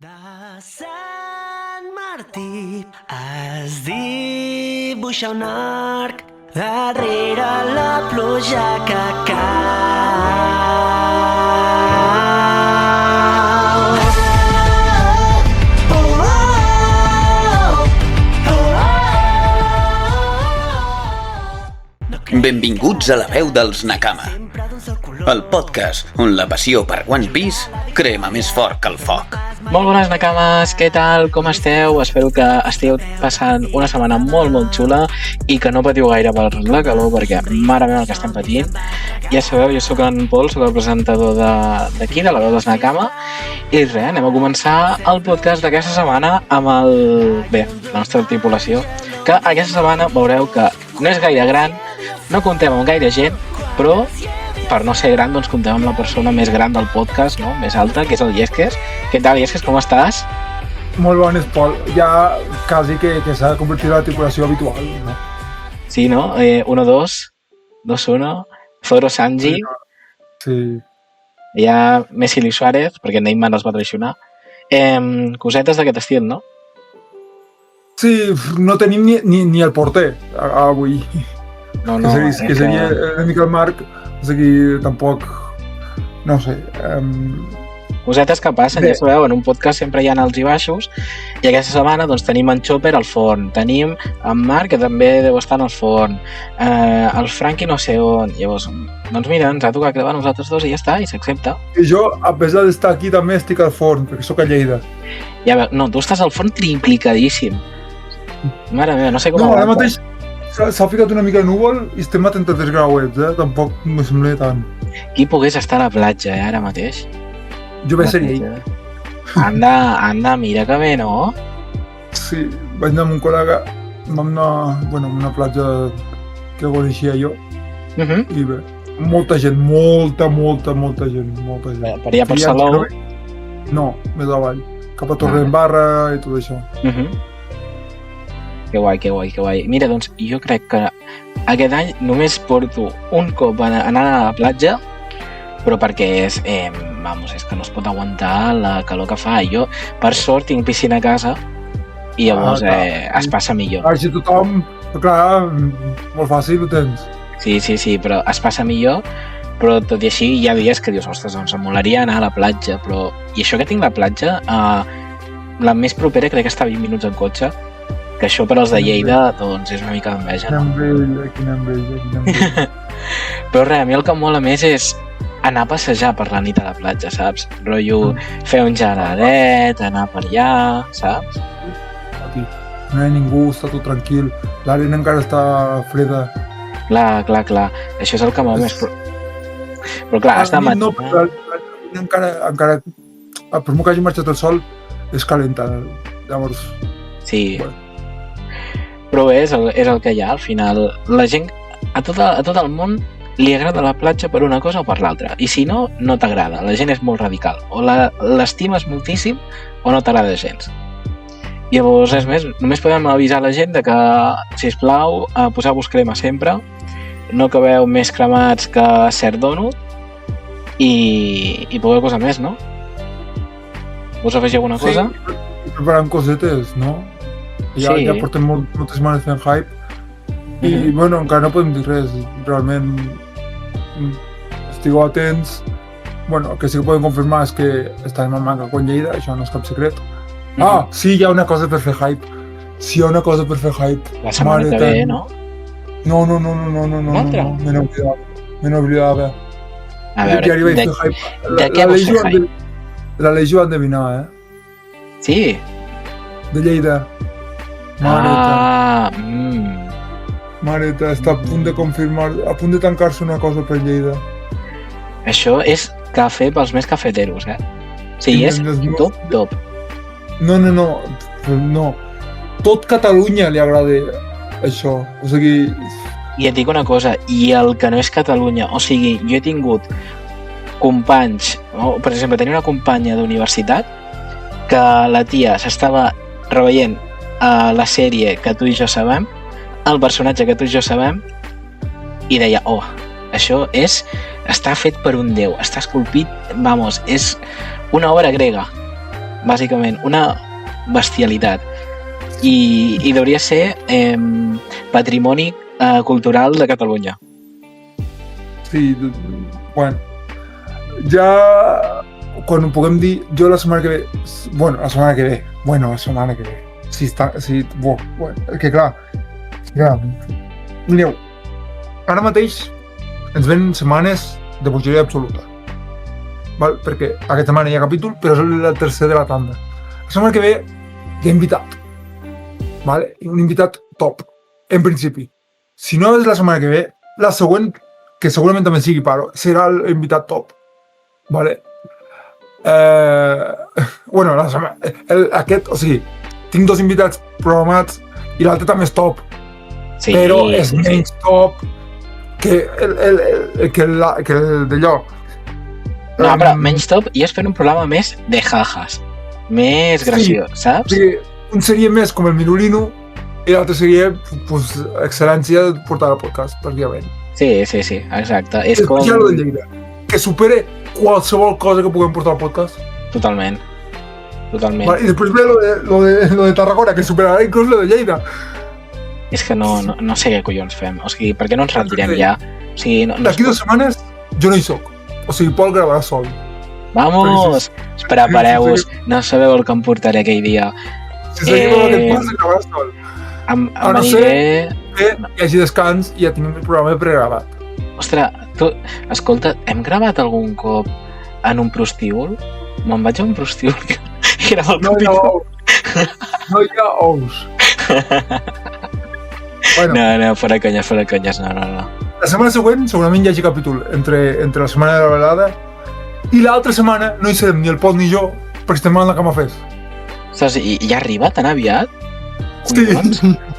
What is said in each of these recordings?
De Sant Martí es dibuixa un arc darrere la pluja que cau. Benvinguts a la veu dels Nakama, el podcast on la passió per One Piece crema més fort que el foc. Molt bones Nakames, què tal? Com esteu? Espero que estigueu passant una setmana molt xula i que no patiu gaire per la calor perquè mare meva el que estem patint. Ja sabeu, jo sóc en Pol, sóc el presentador d'aquí, de la veu dels Nakama, i res, anem a començar el podcast d'aquesta setmana amb la nostra tripulació, que aquesta setmana veureu que no és gaire gran, no comptem amb gaire gent, però per no ser gran, doncs comptem amb la persona més gran del podcast, no? Més alta, que és el Llesques. Què tal, Llesques, com estàs? Molt bones, Pol. Ja quasi que s'ha convertit en la tripulació habitual, no? Sí, no? 1-2, 2-1, Zoro Sanji, Sí. ja Messi i Suárez, perquè Neymar els va traicionar. Cosetes d'aquest estil, no? Sí, no tenim ni el porter avui. No, que seria una mica el Marc, o sigui, tampoc, no sé. Cosetes que passen, ja sabeu, en un podcast sempre hi ha alts i baixos, i aquesta setmana doncs tenim en Chopper al forn, tenim en Marc, que també deu estar en el forn, el Frankie no sé on, llavors, doncs mira, ens ha tocat gravar nosaltres dos i ja està, i s'accepta. I jo, a pesar d'estar aquí, també estic al forn, perquè sóc a Lleida. Ja veu, no, tu estàs al forn triplicadíssim. Mare meva, no sé com... No, ara mateix s'ha ficat una mica de núvol i estem a 33 grauets, tampoc me sembla tant. Qui pogués estar a la platja, ara mateix? Jo vaig ser ell. Anda, mira que bé, no? Sí, vaig anar amb un col·lega, vam anar, a una platja que coneixia jo, i bé, molta gent, molta gent. Per allà per Salou? No, més avall, cap a Torredembarra i tot això. Que guai. Mira, doncs, jo crec que aquest any només porto un cop anar a la platja, però perquè és que no es pot aguantar la calor que fa. Jo, per sort, tinc piscina a casa i llavors es passa millor. Si tothom, clar, molt fàcil ho tens. Sí, però es passa millor, però tot i així hi ha dies que dius, ostres, doncs em molaria anar a la platja, però... I això que tinc la platja, la més propera crec que està a 20 minuts en cotxe, que això per als de Lleida doncs és una mica d'enveja, no? Quina enveja. Però res, a mi el que em mola més és anar a passejar per la nit a la platja, saps? Rotllo, fer un geladet, anar per allà, saps? No hi ha ningú, està tot tranquil, l'arena encara està freda. Clar, això és el que m'ho més... Però clar, has de matar... No, però encara, per molt que hagi marxat el sol, és calenta, llavors... Sí, bueno. Però és el que hi ha, al final. La gent, a tot el món, li agrada la platja per una cosa o per l'altra. I si no, no t'agrada. La gent és molt radical. O l'estimes moltíssim o no t'agrada gens. Llavors, res més, només podem avisar la gent de que, sisplau, poseu-vos crema sempre, no acabeu més cremats que cert donut i poqueta cosa més, no? Vols afegir alguna cosa? Sí, preparant cosetes, no? Ja portem moltes setmanes fent hype i, encara no podem dir res. Realment, estigueu atents. El que sí que podem confirmar és que estarem en Manga con Lleida, això no és cap secret. Sí, hi ha una cosa per fer hype. La setmana que ve, no? No. L'altra? Me n'oblidava. A veure, de què vols fer hype? La Legió han de vinar, Sí? De Lleida. Mareta, està a punt de confirmar, a punt de tancar-se una cosa per Lleida. Això és cafè pels més cafeteros, Sí, és top. No. Tot Catalunya li agrada això, o sigui... I et dic una cosa, i el que no és Catalunya, o sigui, jo he tingut companys, per exemple, tenia una companya d'universitat que la tia s'estava reveient a la sèrie que tu i jo sabem, el personatge que tu i jo sabem, i deia, això està fet per un déu, està esculpit, és una obra grega. bàsicament, una bestialitat. I hauria ser patrimoni cultural de Catalunya. Sí, bueno, ja quan ho puguem dir, jo la setmana que ve, la setmana que ve, que clar, mireu, ara mateix ens ven setmanes de bogeria absoluta, val? Perquè aquesta setmana hi ha capítol, però és la tercera de la tanda. La setmana que ve hi ha invitat, vale? Un invitat top, en principi. Si no és la setmana que ve, la següent, que segurament també sigui paro, serà l'invitat top, vale? O sigui, tinc 2 invitats programats i l'altre també és top, Sí, però és menys top que el d'allò. No, però menys top i és fer un programa més de jajas, més graciós, saps? Sí, un seria més com el Minulino i l'altre seria pues, excel·lència de portar el podcast, pràcticament. Sí, exacte. És com... Ja lo de Lleida, que supere qualsevol cosa que puguem portar al podcast. Totalment. Vale, i després ve lo de Tarragona, que superarà inclús lo de Lleida. És que no sé què collons fem. O sigui, per què no ens retirem ja? O sigui, D'aquí 2 setmanes jo no hi soc. O sigui, Pol gravarà sol. Vamos! Prepareu-vos. No sabeu el que em portaré aquell dia. Si seguim amb aquest pas, gravarà sol. Aniré... Que hi hagi descans i ja tinguem el programa pregravat. Ostres, tu, escolta, hem gravat algun cop en un prostíbul? Me'n vaig a un prostíbul que era el capítol. No hi ha ous. Bueno, no, fora conyes, no. La setmana següent segurament hi hagi capítol entre la setmana de la velada i l'altra setmana no hi serem ni el Pol ni jo perquè estem a la cama fes. Saps, i ja arriba tan aviat?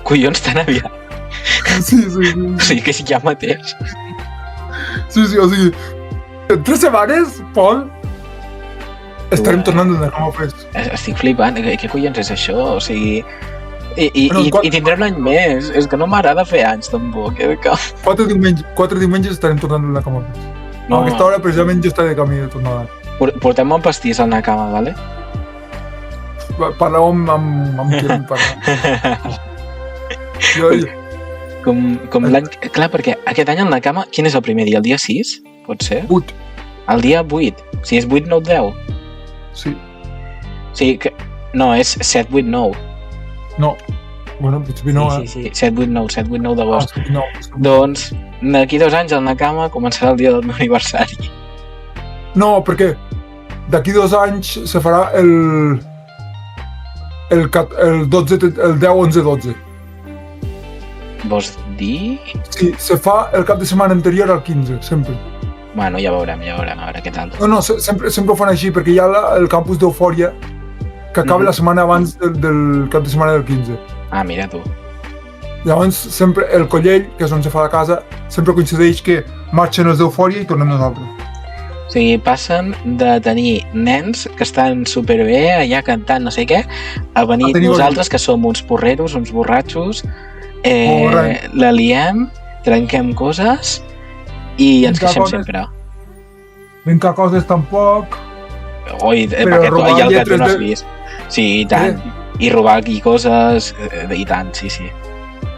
Collons tan aviat. Sí. O sigui que ja mateix. Sí, o sigui, en 3 setmanes, Pol, estarem tornant de la cama fes. Estic flipant, què collons és això? O sigui... I tindrem l'any més, és que no m'agrada fer anys tampoc, de cap. 4 diumenges estarem tornant de la cama fes. No. A aquesta hora precisament jo estaré de camí de tornada. Portem un pastís al Nakama, vale? Parleu amb qui hem parlat. Com l'any... Clar, perquè aquest any al Nakama, quin és el primer dia? El dia 6? Pot ser? 8. El dia 8? Si és 8, 9, 10? Sí. Sí, que... No, és 7, 8, 9. No. Bueno, potser no, Sí, 7, 8, 9 d'agost. No. Doncs, d'aquí 2 anys al Nakama començarà el dia del meu aniversari. No, perquè d'aquí 2 anys se farà el 10, 11, 12. Vols dir? Sí, se fa el cap de setmana anterior al 15, sempre. Bueno, ja veurem, a veure què tal. No, sempre ho fan així, perquè hi ha el campus d'Eufòria que acaba la setmana abans del cap de setmana del 15. Ah, mira tu. Llavors, sempre el Collell, que és on se fa la casa, sempre coincideix que marxen els d'Eufòria i tornem nosaltres. O sigui, passen de tenir nens que estan superbé allà cantant no sé què, a venir nosaltres, que som uns porreros, uns borratxos, la liem, trenquem coses i ens queixem sempre. Vinca coses tampoc... Oi, perquè ja el que tu no has vist. Sí, i tant. I robar aquí coses, i tant, sí.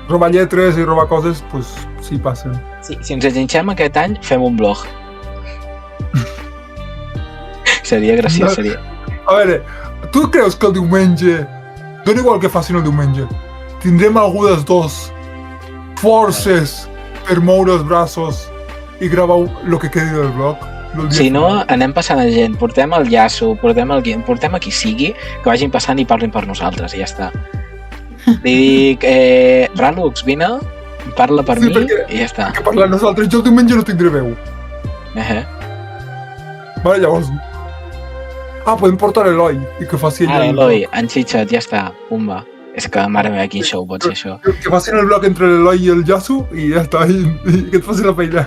Robar lletres i robar coses, doncs sí, passen. Sí, si ens enginxem aquest any, fem un blog. Seria graciós, seria. A veure, tu creus que el diumenge, dona igual que facin el diumenge, tindrem algú dels dos forces per moure els braços i gravar el que quedi del blog? Si no, anem passant a gent, portem el llaço, portem a qui sigui, que vagin passant i parlin per nosaltres, i ja està. Li dic, Ralux, vine, parla per mi, i ja està. Perquè parlar nosaltres, jo el diumenge no tindré veu. Vale, llavors... podem portar l'Eloi i que faci... l'Eloi, enxitxa't, ja està, pumba. És que, mare meva, quin show pot ser això. Que facin el blog entre l'Eloi i el Yasu i ja està, i que et faci la feina.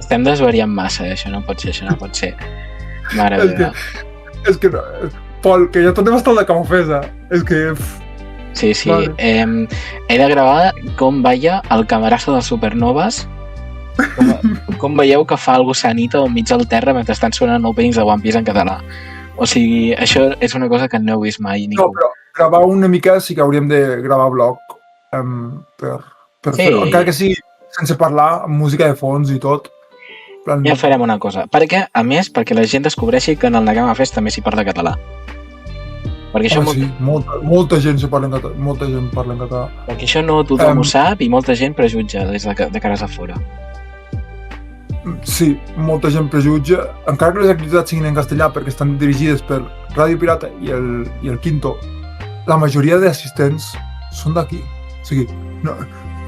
Estem desvariant massa, això no pot ser. Mare meva. És que no, Pol, que ja tornem a estar de camafesa. És que... Sí. Vale. He de gravar com veia el camarazo dels Supernovas. Com veieu que fa algú sanita al mig del terra mentre estan sonant openings de One Piece en català. O sigui, això és una cosa que no heu vist mai ningú. No, però gravar una mica sí que hauríem de gravar blog per Sí. fer-ho. Encara que sigui sense parlar, amb música de fons i tot. En plan, Ja farem una cosa. Perquè, a més, perquè la gent descobreixi que en el Nakama Fest també s'hi parla català. Perquè això, sí, molta gent se parla en català. Molta gent parla en català. perquè això no tothom ho sap i molta gent prejutja des de cares a fora. Sí, molta gent prejutja. Encara que les activitats siguin en castellà perquè estan dirigides per Ràdio Pirata i el Quinto, la majoria d'assistents són d'aquí. O sigui, no,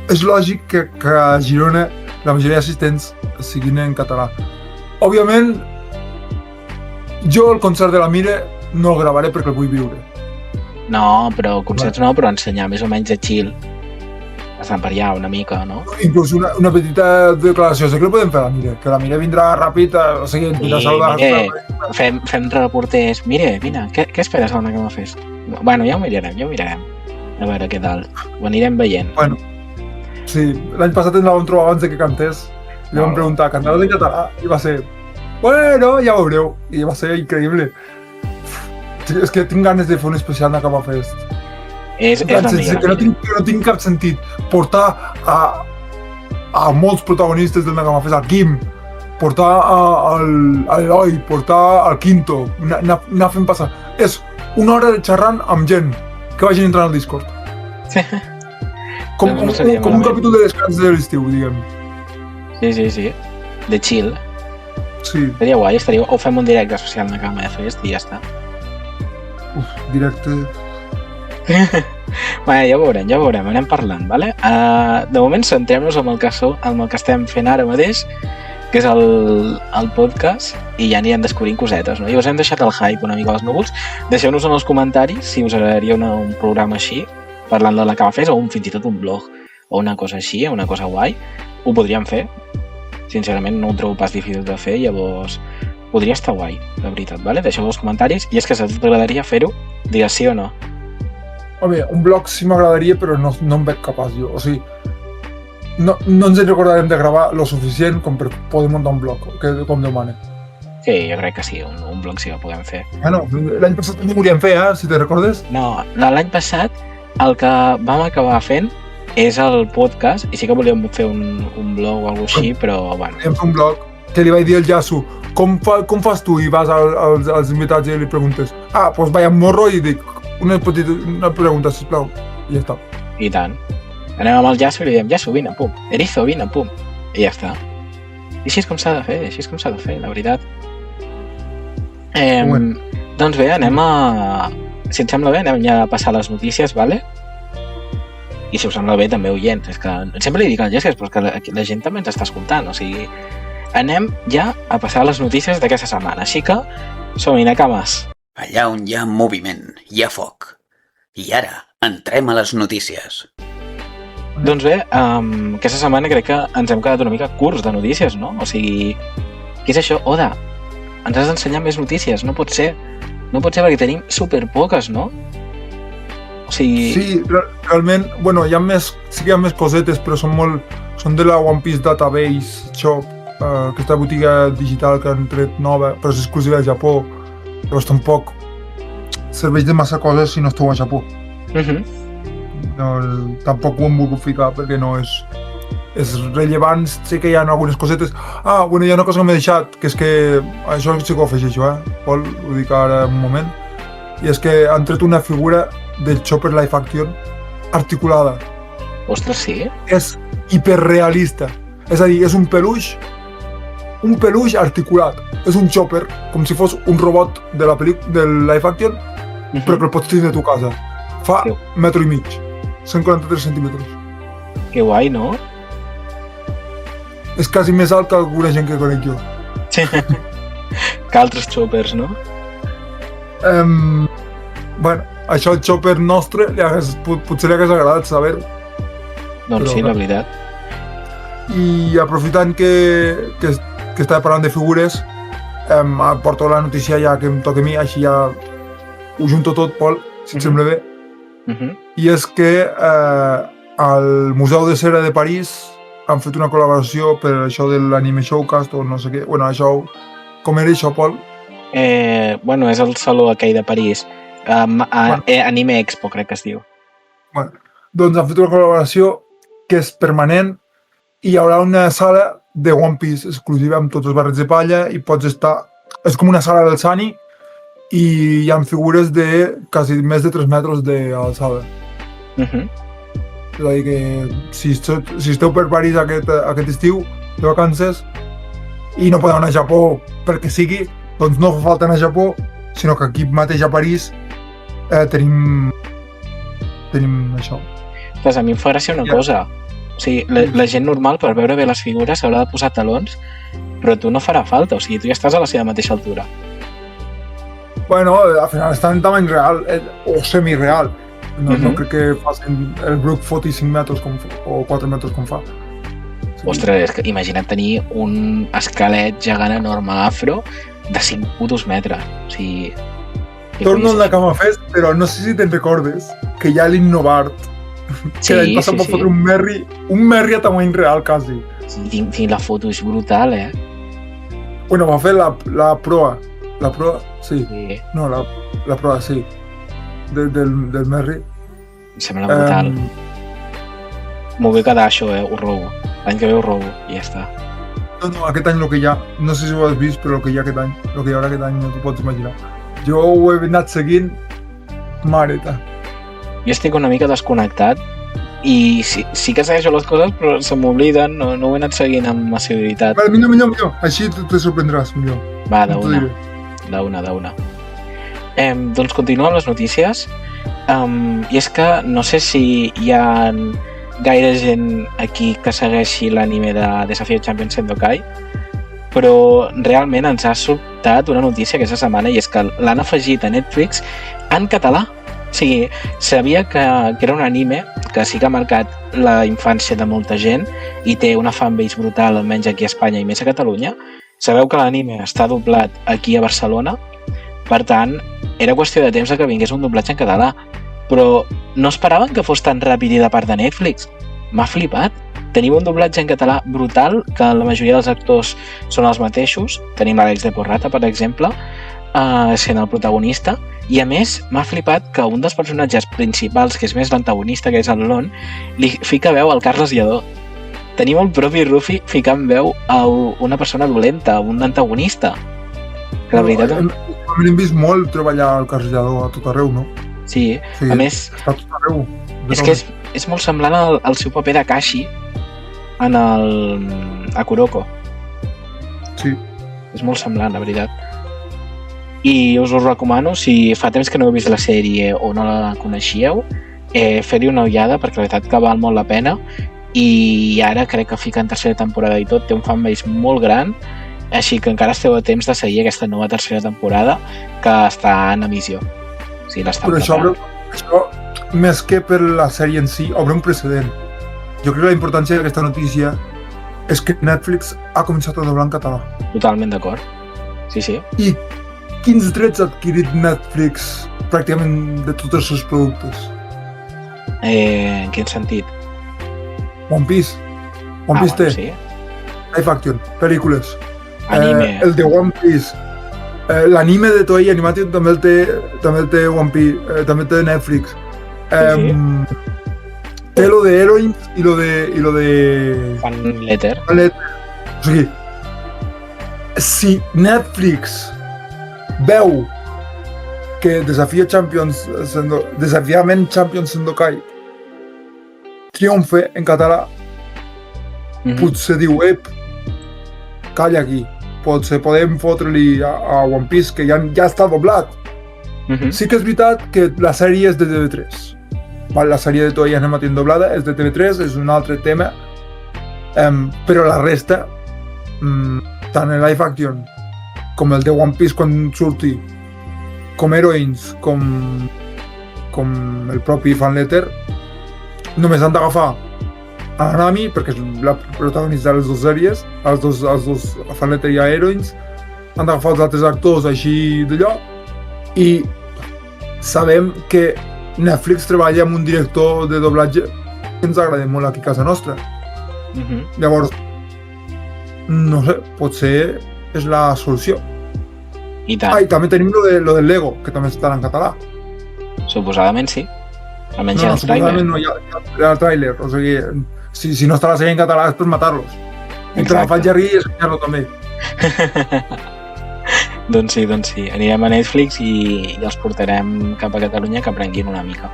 és lògic que a Girona la majoria d'assistents siguin en català. Òbviament, jo el concert de la Mire no el gravaré perquè el vull viure. No, però concerts no, però ensenyar més o menys de chill. Estan per allà una mica, no? Inclús una petita declaració, sé que el podem fer a la Mire, que la Mire vindrà ràpid, o sigui, ens vindrà a saludar. Fem reporters. Mire, vine, què esperes al Nakama Fest? Bueno, ja ho mirarem. A veure què tal. Ho anirem veient. Bueno, sí, l'any passat ens la vam trobar abans de que cantés. Li vam preguntar, cantaves en català? I va ser, bueno, ja ho veureu. I va ser increïble. És que tinc ganes de fer un especial Nakama Fest. És la millor. Que no tinc cap sentit portar a molts protagonistes del Nakama Fest, al Kim, portar a l'Eloi, portar al Quinto, anar fent passar. És una hora de xerrant amb gent que vagin entrant al Discord. Com un capítol de descans de l'estiu, diguem. Sí. De chill. Sí. Estaria guai, o fem un directe especial Nakama Fest i ja està. Directe... Bé, ja ho veurem, anem parlant, vale? De moment centrem-nos en el que estem fent ara mateix, que és el podcast, i ja anirem descobrint cosetes, no? I us hem deixat el hype una mica als núvols. Deixeu-nos en els comentaris si us agradaria un programa així, parlant del Nakama Fest, o fins i tot un blog, o una cosa així, una cosa guai. Ho podríem fer. Sincerament no ho trobo pas difícil de fer, llavors podria estar guai, la veritat, vale? Deixeu els comentaris, i és que si t'agradaria fer-ho, digues sí o no. Home, un blog sí m'agradaria, però no em veig capaç jo. O sigui, no ens en recordarem de gravar lo suficient com per poder muntar un blog, com Déu mana. Sí, jo crec que sí, un blog sí que podem fer. Bueno, l'any passat també ho volíem fer, si te recordes? No, l'any passat el que vam acabar fent és el podcast, i sí que volíem fer un blog o alguna cosa així, però bueno. Volíem fer un blog que li vaig dir al Yasu, com fas tu? I vas als invitats i li preguntes, doncs vaig amb morro i dic, una pregunta, sisplau, i ja està. I tant. Anem amb el Yasu i li diem, Yasu, vine, pum. Erizo, vine, pum. I ja està. I així és com s'ha de fer, la veritat. Doncs bé, si et sembla bé, anem ja a passar les notícies, vale? I si us sembla bé, també oients. És que sempre li dic al Jessica, però que la gent també ens està escoltant, o sigui... Anem ja a passar les notícies d'aquesta setmana, així que som-hi, Nakamas. Allà on hi ha moviment, hi ha foc. I ara, entrem a les notícies. Doncs bé, aquesta setmana crec que ens hem quedat una mica curts de notícies, no? O sigui, què és això? Oda, ens has d'ensenyar més notícies, no pot ser. No pot ser perquè tenim superpoques, no? O sigui... Sí, realment, bueno, sí que hi ha més cosetes, però són de la One Piece Database Shop, aquesta botiga digital que han tret nova, però és exclusiva de Japó. Però tampoc serveix de massa coses si no esteu a Japó. Tampoc ho hem volgut ficar perquè no és rellevant. Sé que hi ha algunes cosetes. Bueno, hi ha una cosa que m'he deixat, que és que això sí que ho afegeixo, Pol, ho dic ara un moment. I és que han tret una figura del Chopper Live Action articulada. Ostres, sí? És hiperrealista. És a dir, és un peluix articulat. És un Chopper, com si fos un robot del live action, però que el pots tenir a tu casa. Fa metro i mig, 143 centímetres. Que guai, no? És quasi més alt que alguna gent que conec jo. Que altres Choppers, no? Bueno, això al Chopper nostre potser li hagués agradat saber-ho. Doncs sí, la veritat. I aprofitant que estava parlant de figures, porto la notícia ja que em toca a mi, així ja ho junto tot, Pol, si et sembla bé. I és que al Museu de Cera de París han fet una col·laboració per això de l'Anime Showcast o no sé què. Bueno, això, com era això, Pol? Bueno, és el saló aquell de París. Anime Expo, crec que es diu. Bueno, doncs han fet una col·laboració que és permanent i hi haurà una sala de One Piece exclusiva amb tots els barrets de palla i pots estar... És com una sala del Sani i hi ha figures de quasi més de 3 metres d'alçada. És a dir que si esteu per París aquest estiu de vacances i no podeu anar a Japó perquè sigui, doncs no fa falta anar a Japó, sinó que aquí mateix a París tenim això. Pues a mi em fa gràcia una cosa. O sigui, la gent normal, per veure bé les figures, s'haurà de posar talons, però tu no farà falta. O sigui, tu ja estàs a la seva mateixa altura. Bueno, al final està en tamany real o semireal. No crec que facin el Brook foti 5 metres o 4 metres com fa. Sí. Ostres, és que imagina't tenir un esquelet gegant enorme afro de 5 putos metres. O sigui... Torno a la Cama Fest, però no sé si te'n recordes que hi ha l'Innovart, que l'any passat va fotre un merri a tamany real, quasi. Sí, la foto és brutal, Bueno, va fer la proa. La proa, sí. No, la proa, sí. Del merri. Em sembla brutal. M'ho vull quedar això, ho robo. L'any que ve ho robo i ja està. No, aquest any el que hi ha, no sé si ho has vist, però el que hi ha aquest any, el que hi haurà aquest any no t'ho pots imaginar. Jo ho he anat seguint, mareta. Jo estic una mica desconnectat i sí que segueixo les coses, però se m'obliden, no ho he anat seguint amb assiduïtat. Vale, millor. Així te sorprendràs, millor. Va, d'una. Doncs continuo amb les notícies. I és que no sé si hi ha gaire gent aquí que segueixi l'anime de Desafío Champions Sendokai, però realment ens ha sobtat una notícia aquesta setmana i és que l'han afegit a Netflix en català. O sigui, sabia que era un anime que sí que ha marcat la infància de molta gent i té una fanbase brutal, almenys aquí a Espanya i més a Catalunya. Sabeu que l'anime està doblat aquí a Barcelona, per tant, era qüestió de temps que vingués un doblatge en català, però no esperaven que fos tan ràpid i de part de Netflix. M'ha flipat. Tenim un doblatge en català brutal, que la majoria dels actors són els mateixos. Tenim l'Àlex de Porrata, per exemple, sent el protagonista, i a més m'ha flipat que un dels personatges principals, que és més l'antagonista, que és el Lon, li fica veu al Carles Lledó. Tenim el propi Rufi ficant veu a una persona dolenta, a un antagonista. Que la veritat... Hem vist molt treballar el Carles Lledó a tot arreu, no? Sí, a més... Està a tot arreu. És que és molt semblant al seu paper de Kashi en a Kuroko. Sí. És molt semblant, la veritat. I us ho recomano, si fa temps que no heu vist la sèrie o no la coneixíeu, fer-hi una ullada, perquè la veritat que val molt la pena, i ara crec que fica en tercera temporada i tot, té un fanbase molt gran, així que encara esteu a temps de seguir aquesta nova tercera temporada que està en emissió. O sigui, però això, més que per la sèrie en si, obre un precedent. Jo crec que la importància d'aquesta notícia és que Netflix ha començat a doblar en català. Totalment d'acord. Sí. I quins drets ha adquirit Netflix pràcticament de tots els seus productes? En quin sentit? One Piece. One Piece té. Sí. Live action, pel·lícules. Anime. El de One Piece. L'anime de Toei Animation també el té One Piece, també el té Netflix. Té lo de Heroines i lo de... Fan Letter. O sigui, si Netflix veu que Desafiament Champions Sendokai triomfe en català, potser diu, calla aquí, potser podem fotre-li a One Piece, que ja està doblat. Sí que és veritat que la sèrie és de TV3. La sèrie de Toei Animation doblada és de TV3, és un altre tema, però la resta, tant el live action com el de One Piece quan surti, com Heroines, com el propi fan letter, només han d'agafar a Nami, perquè és la protagonista de les dues sèries, els dos a fan letter i a Heroines, han d'agafar els altres actors així d'allò, i sabem que Netflix treballa amb un director de doblatge que ens agrada molt aquí a casa nostra. Llavors, no sé, potser és la solució. I tant. I també tenim lo del Lego, que també estarà en català. Suposadament sí. Almenys hi ha el suposadament trailer. no hi ha el tràiler. O sigui, si no està la sèrie en català és per matar-los. Entre la faig rir i escoltar-lo també. Doncs sí. Anirem a Netflix i els portarem cap a Catalunya que aprenguin una mica.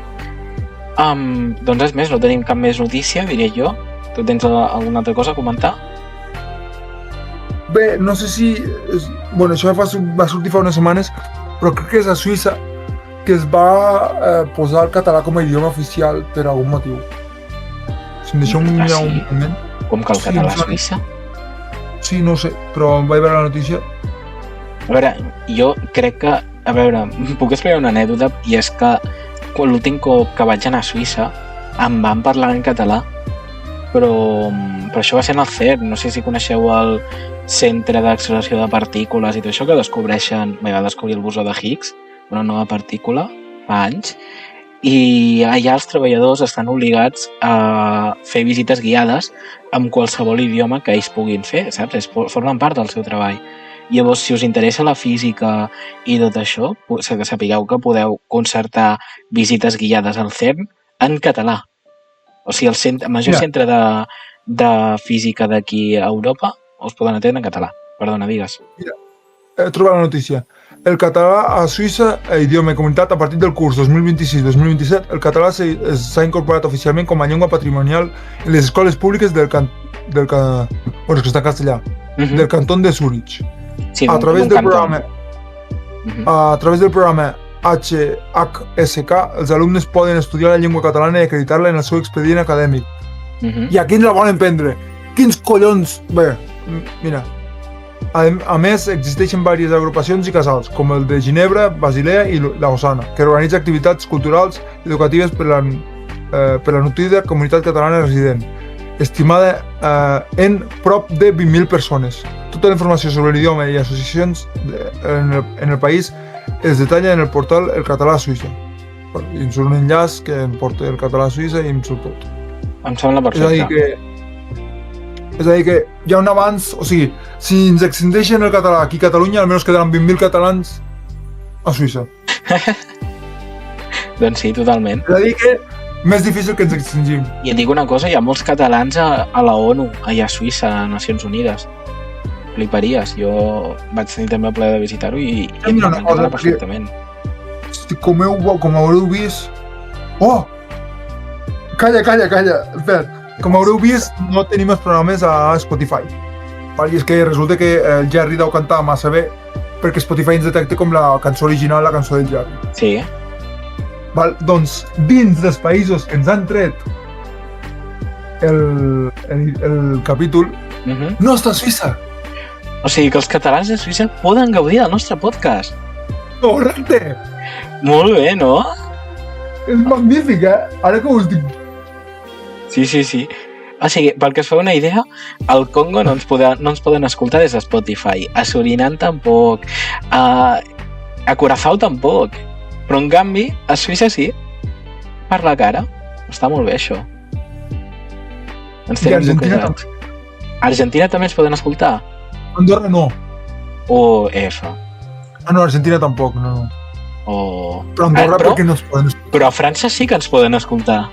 Doncs res més, no tenim cap més notícia, diré jo. Tu tens alguna altra cosa a comentar? Bé, no sé si... Bueno, això va sortir fa unes setmanes, però crec que és a Suïssa que es va posar el català com a idioma oficial per algun motiu. Si em deixeu mirar un moment... Com que el català a Suïssa? Sí, no sé, però vaig veure la notícia. A veure, jo crec que... A veure, puc explicar una anècdota, i és que l'últim cop que vaig anar a Suïssa em van parlar en català, però això va ser en el CERN. No sé si coneixeu el Centre d'Acceleració de Partícules i tot això, que descobreixen... va descobrir el bosó de Higgs, una nova partícula, fa anys, i allà els treballadors estan obligats a fer visites guiades amb qualsevol idioma que ells puguin fer, saps? Formen part del seu treball. Llavors, si us interessa la física i tot això, sapigueu que podeu concertar visites guiades al CERN en català. O sigui, el major centre de física d'aquí a Europa us poden atendre en català. Perdona, digues. Mira, he trobat la notícia. El català a Suïssa, idioma i comunitat, a partir del curs 2026-2027, el català s'ha incorporat oficialment com a llengua patrimonial en les escoles públiques bueno, és que està en castellà, del cantó de Zurich. Sí, a través del programa HHSK, els alumnes poden estudiar la llengua catalana i acreditar-la en el seu expedient acadèmic. I a quins la volen prendre? Quins collons? Bé, mira, a més existeixen diverses agrupacions i casals, com el de Ginebra, Basilea i Lausana, que organitza activitats culturals i educatives per la nutrida comunitat catalana resident, estimada en prop de 20.000 persones. Tota la informació sobre l'idioma i associacions en el país es detalla en el portal El Català a Suïssa. I em surt un enllaç que em porta el català a Suïssa i em surt tot. Em sembla perfecte. És a dir que hi ha un avanç, o sigui, si ens extendeixen el català aquí a Catalunya, almenys quedaran 20.000 catalans a Suïssa. Doncs sí, totalment. És a dir que més difícil que ens extingim. I et dic una cosa, hi ha molts catalans a la ONU, allà a Suïssa, a Nacions Unides. Fliparies. Jo vaig tenir també el plaer de visitar-ho i em encanta perfectament. Com haureu vist... Oh! Calla. Espera. Com haureu vist, no tenim els programes a Spotify. I és que resulta que el Jerry deu cantar massa bé perquè Spotify ens detecta com la cançó original, la cançó del Jerry. Sí. Doncs, dins dels països que ens han tret el capítol, no està a Suïssa. O sigui que els catalans de Suïssa poden gaudir del nostre podcast. Correcte! Molt bé, no? És magnífic, Ara que us dic... Sí. O sigui, pel que es fa una idea, al Congo no ens poden escoltar des de Spotify, a Surinam tampoc, a Curaçao tampoc, però en canvi a Suïssa sí, per la cara. Està molt bé això. Ens tenen bloquejats. A Argentina també ens poden escoltar? Andorra no. O F. No, Argentina tampoc, no. Però Andorra perquè no ens poden escoltar. Però a França sí que ens poden escoltar.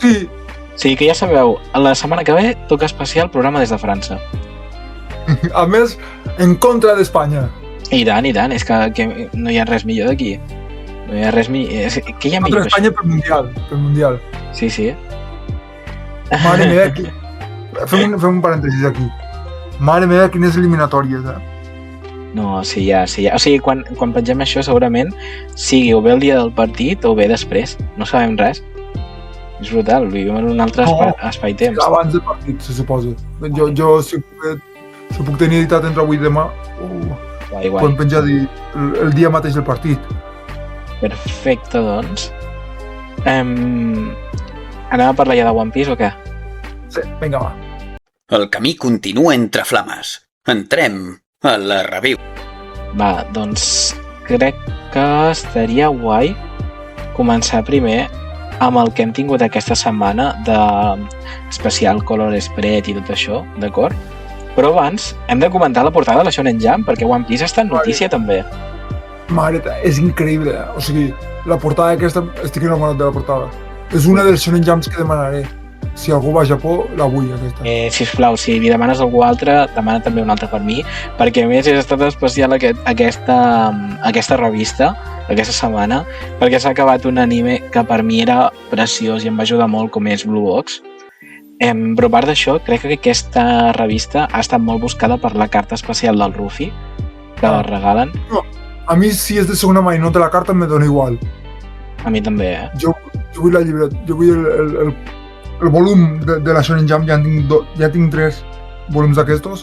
Sí. Sí, que ja sabeu, la setmana que ve toca especial programa des de França. A més, en contra d'Espanya. I tant, és que no hi ha res millor d'aquí. No hi ha res millor. Què hi ha millor? Contra Espanya per Mundial. Sí. Mare meva, fem un parèntesis aquí. Mare meva, quines eliminatòries, No, sí, ja. O sigui, quan pengem això, segurament sigui o bé el dia del partit o bé després. No sabem res. És brutal, vivim en un altre espai-temps. Abans del partit, se suposa. Jo si puc tenir editat entre avui i demà, Guai. podem penjar el dia mateix del partit. Perfecte, doncs. Anem a parlar ja de One Piece o què? Sí, vinga, va. El camí continua entre flames. Entrem a la review. Va, doncs crec que estaria guai començar primer amb el que hem tingut aquesta setmana d'especial Color Spread i tot això, d'acord? Però abans hem de comentar la portada de la Shonen Jump, perquè One Piece està en notícia també. Mare, és increïble. O sigui, la portada aquesta, estic enamorat de la portada. És una dels Shonen Jumps que demanaré. Si algú va a Japó, la vull, aquesta. Sisplau, si li demanes a algú altre, demana també una altra per mi, perquè a més és estat especial aquesta revista, aquesta setmana, perquè s'ha acabat un anime que per mi era preciós i em va ajudar molt, com és Blue Box. Però a part d'això, crec que aquesta revista ha estat molt buscada per la carta especial del Ruffy, que regalen. No, a mi si és de segona mà i no té la carta me dona igual. A mi també, Jo vull la llibreta, jo vull el volum de la Shonen Jump, ja tinc 3 volums d'aquestos,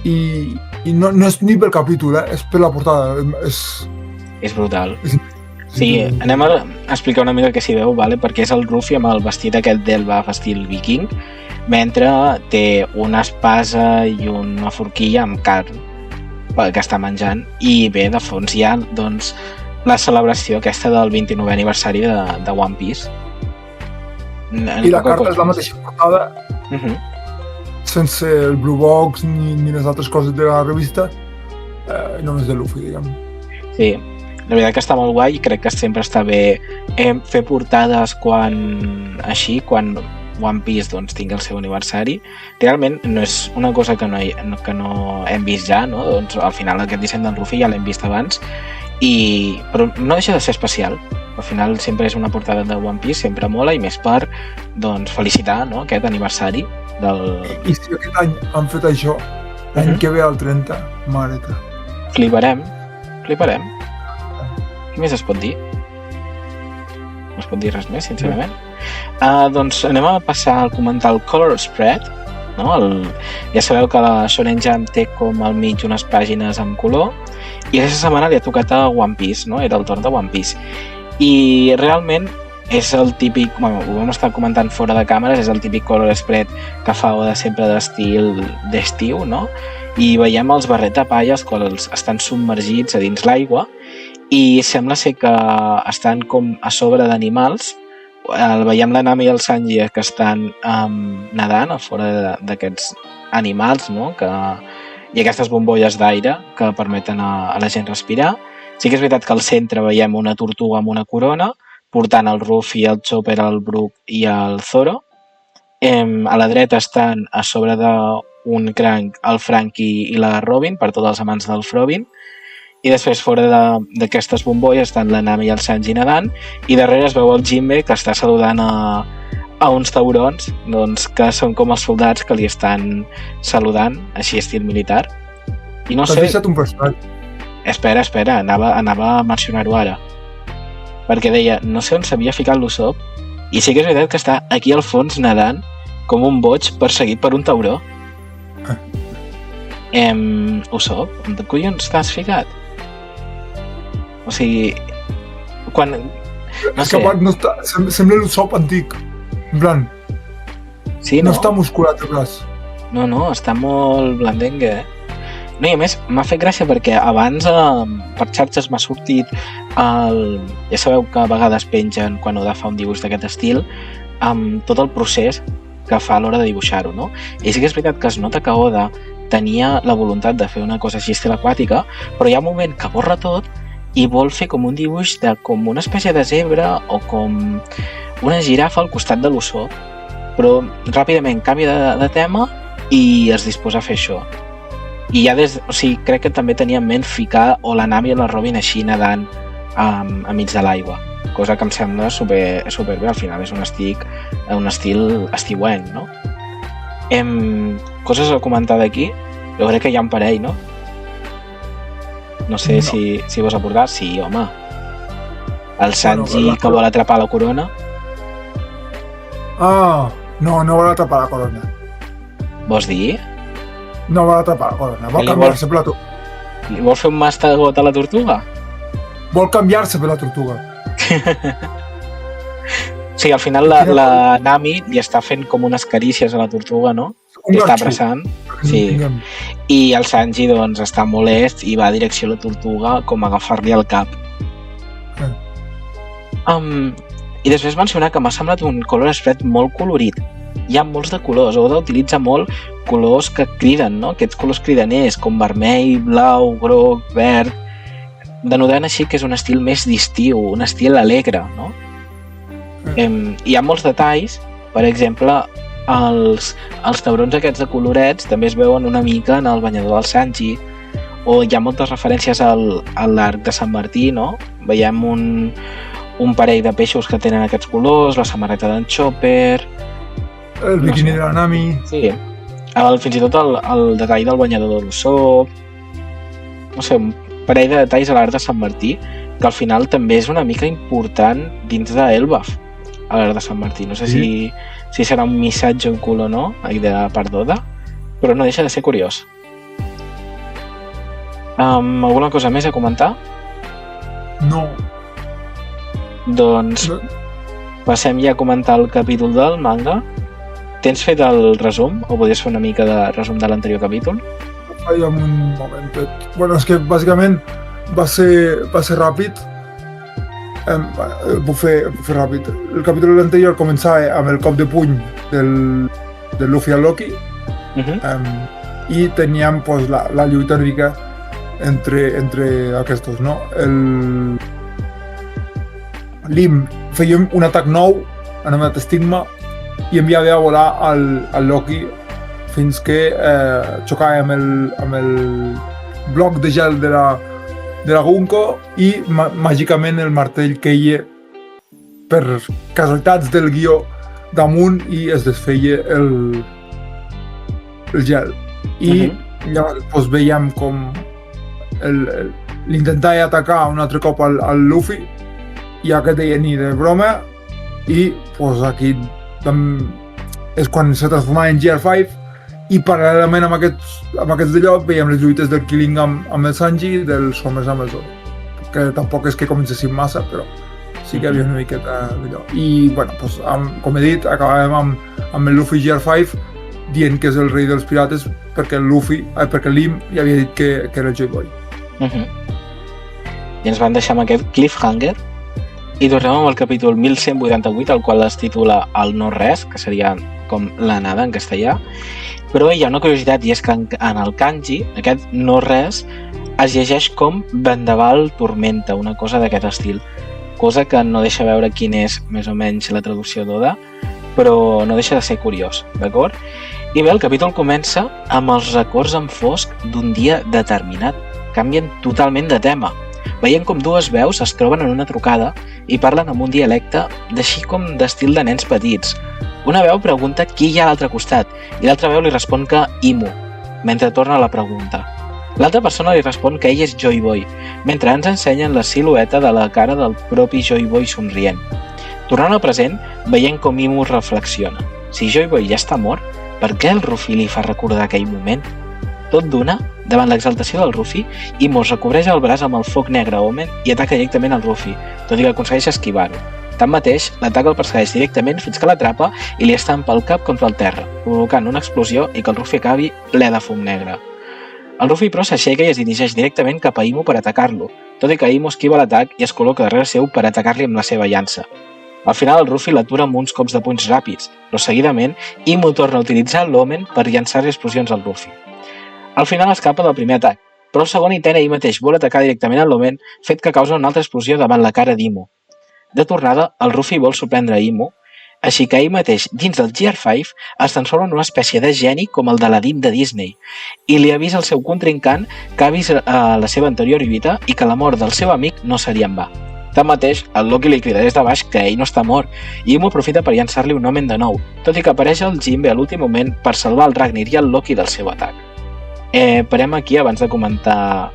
i no és ni pel capítol, és per la portada. És brutal. Sí, anem a explicar una mica què s'hi veu, vale? Perquè és el Ruffy amb el vestit aquest d'Elba estil viking, mentre té una espasa i una forquilla amb carn que està menjant, i bé, de fons hi ha doncs, la celebració aquesta del 29è aniversari de One Piece. I la carta és la mateixa portada, sense el Blue Box ni les altres coses de la revista, només de Luffy, diguem. Sí, la veritat que està molt guai i crec que sempre està bé fer portades quan One Piece doncs, tingui el seu aniversari. Realment no és una cosa que no hem vist ja, no? Doncs, al final aquest disseny d'en Ruffy ja l'hem vist abans, però no deixa de ser especial. Al final sempre és una portada de One Piece, sempre mola, i més per doncs, felicitar, no? Aquest aniversari del... I si aquest any han fet això, l'any que ve al 30, mareta. Fliparem. Què més es pot dir? No es pot dir res més, sincerament. Doncs anem a passar a comentar el Color Spread, no? Ja sabeu que la Shonen Jump té com al mig unes pàgines amb color, i aquesta setmana li ha tocat a One Piece, no? Era el torn de One Piece. I realment és el típic, ho vam estar comentant fora de càmeres, és el típic color spread que fa de sempre d'estiu, no? I veiem els barreta palles que estan submergits a dins l'aigua i sembla ser que estan com a sobre d'animals. Veiem la Nami i el Sanji que estan nedant a fora d'aquests animals, no? I aquestes bombolles d'aire que permeten a la gent respirar. Sí que és veritat que al centre veiem una tortuga amb una corona, portant el Ruffy, el Chopper, el Brook i el Zoro. A la dreta estan a sobre d'un cranc el Franky i la Robin, per tots els amants del Frobin. I després, fora d'aquestes bombolles, estan la Nami i el Sanji nedant, i darrere es veu el Jinbe, que està saludant a uns taurons, doncs, que són com els soldats que li estan saludant, així estil militar. I no sé... Has deixat un personatge. Espera, anava a mencionar-ho ara. Perquè deia, no sé on s'havia ficat l'Usopp, i sí que és veritat que està aquí al fons nedant com un boig perseguit per un tauró. Usopp, on de collons t'has ficat? O sigui, quan... No sé. No està, sembla l'Usopp antic. En plan, sí, no està musculat el braç. No, està molt blandengue, No, i a més, m'ha fet gràcia perquè abans per xarxes m'ha sortit ja sabeu que a vegades pengen quan Oda fa un dibuix d'aquest estil amb tot el procés que fa a l'hora de dibuixar-ho, no? I sí que és veritat que es nota que Oda tenia la voluntat de fer una cosa així estil aquàtica, però hi ha un moment que borra tot i vol fer com un dibuix de com una espècie de zebra o com una girafa al costat de l'Usopp, però ràpidament canvia de tema i es disposa a fer això. I ja crec que també tenia en ment ficar o la Nami i la Robin així nedant a mig de l'aigua, cosa que em sembla superbé, al final és un estil estiuenc, no? Coses a comentar d'aquí? Jo crec que hi ha un parell, no? No sé si vols aportar. Sí, home. El Sanji que vol atrapar la corona. No vol atrapar la corona. Vols dir? No vol atrapar la corona, vol canviar-se per la tortuga. Li vol fer un mastegot a la tortuga? Vol canviar-se per la tortuga. Sí, al final la Nami li està fent com unes carícies a la tortuga, no? Li està abraçant. Sí. I el Sanji, doncs, està molest i va a direcció a la tortuga com a agafar-li el cap. I després mencionar que m'ha semblat un color spread molt colorit. hi ha molts de colors. Oda utilitza molt colors que criden, no? Aquests colors cridaners, com vermell, blau, groc, verd, denotant així que és un estil més d'estiu, un estil alegre, no? Hi ha molts detalls, per exemple, els taurons aquests de colorets també es veuen una mica en el banyador del Sanji, o hi ha moltes referències a l'arc de Sant Martí, no? Veiem un parell de peixos que tenen aquests colors, la samarreta d'en Chopper... El biquini de la Nami... Sí, fins i tot el detall del banyador de l'Usopp... No sé, un parell de detalls a l'arc de Sant Martí que al final també és una mica important dins d'Elbaf, a l'arc de Sant Martí. No sé si serà un missatge ocult o no, de part d'Oda, però no deixa de ser curiós. Alguna cosa més a comentar? No. Doncs passem ja a comentar el capítol del manga. Tens fet el resum? O podries fer una mica de resum de l'anterior capítol? Falla'm un momentet. Bueno, és que bàsicament va ser ràpid. Puc fer ràpid. El capítol anterior començava amb el cop de puny del Luffy al Loki. I teníem pues, la lluita una mica entre aquests, no? Lim fèiem un atac nou, anomenat Stigma, i enviava a volar al Loki fins que xocava amb el bloc de gel de la Gunko i màgicament el martell queia per casualitats del guió damunt i es desfeia el gel. I llavors doncs, veiem com l'intentava atacar un altre cop al Luffy i aquest deia ni de broma i doncs, aquí és quan se transformava en GR5 i paral·lelament amb aquests d'allò veiem les lluites del Killing amb el Sanji i dels homes amb el Zoro, que tampoc és que comencessin massa, però sí que hi havia una miqueta d'allò. I bueno, doncs, com he dit, acabàvem amb el Luffy GR5 dient que és el rei dels pirates perquè Lim ja havia dit que era el Joy Boy. I ens van deixar amb aquest cliffhanger i tornem amb el capítol 1188, el qual es titula El no res, que seria com la nada en castellà, però hi ha una curiositat i és que en el kanji aquest no res es llegeix com Vendaval Tormenta, una cosa d'aquest estil, cosa que no deixa veure quin és més o menys la traducció d'Oda, però no deixa de ser curiós, d'acord? I bé, el capítol comença amb els records en fosc d'un dia determinat. Canvien totalment de tema. Veiem com dues veus es troben en una trucada i parlen amb un dialecte d'així com d'estil de nens petits. Una veu pregunta qui hi ha a l'altre costat i l'altra veu li respon que Imu, mentre torna la pregunta. L'altra persona li respon que ell és Joy Boy, mentre ens ensenyen la silueta de la cara del propi Joy Boy somrient. Tornant al present, veiem com Imu reflexiona. Si Joy Boy ja està mort, per què el Ruffy li fa recordar aquell moment? Tot d'una, davant l'exaltació del Ruffy, Imu es recobreix el braç amb el foc negre Omen i ataca directament al Ruffy, tot i que aconsegueix esquivar-ho. Tanmateix, l'atac el persegueix directament fins que l'atrapa i li estampa el cap contra el terra, provocant una explosió i que el Ruffy acabi ple de fum negre. El Ruffy, però, s'aixeca i es dirigeix directament cap a Imu per atacar-lo, tot i que Imu esquiva l'atac i es col·loca darrere seu per atacar-li amb la seva llança. Al final, el Ruffy l'atura amb uns cops de punys ràpids, però seguidament Imu torna a utilitzar l'Omen per llançar-li explosions al Ruffy. Al final escapa del primer atac, però el segon intent ell mateix vol atacar directament a l'Omen, fet que causa una altra explosió davant la cara d'Imu. De tornada, el Ruffy vol sorprendre Imu, així que ell mateix, dins del GR5, es transforma en una espècie de geni com el d'Aladin de Disney, i li avisa al seu contrincant que ha vist la seva anterior lluita i que la mort del seu amic no seria en va. Tanmateix, el Loki li crida des de baix que ell no està mort i Imu aprofita per llançar-li un Omen de nou, tot i que apareix el Jinbe a l'últim moment per salvar el Dragnir i el Loki del seu atac. Parem aquí abans de comentar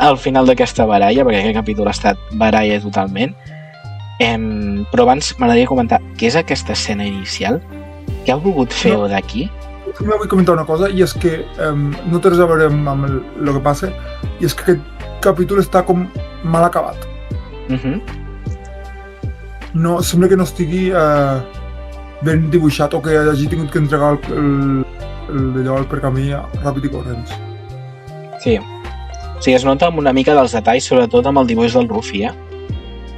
el final d'aquesta baralla, perquè aquest capítol ha estat baralla totalment, però abans m'agradaria comentar què és aquesta escena inicial? Què ha volgut fer d'aquí? Primer vull comentar una cosa, i és que no té res a veure amb el que passa, i és que aquest capítol està com mal acabat. No, sembla que no estigui ben dibuixat o que hagi tingut que entregar el pergamí ràpid i corrents. Sí. O sigui, es nota una mica dels detalls, sobretot amb el dibuix del Ruffy,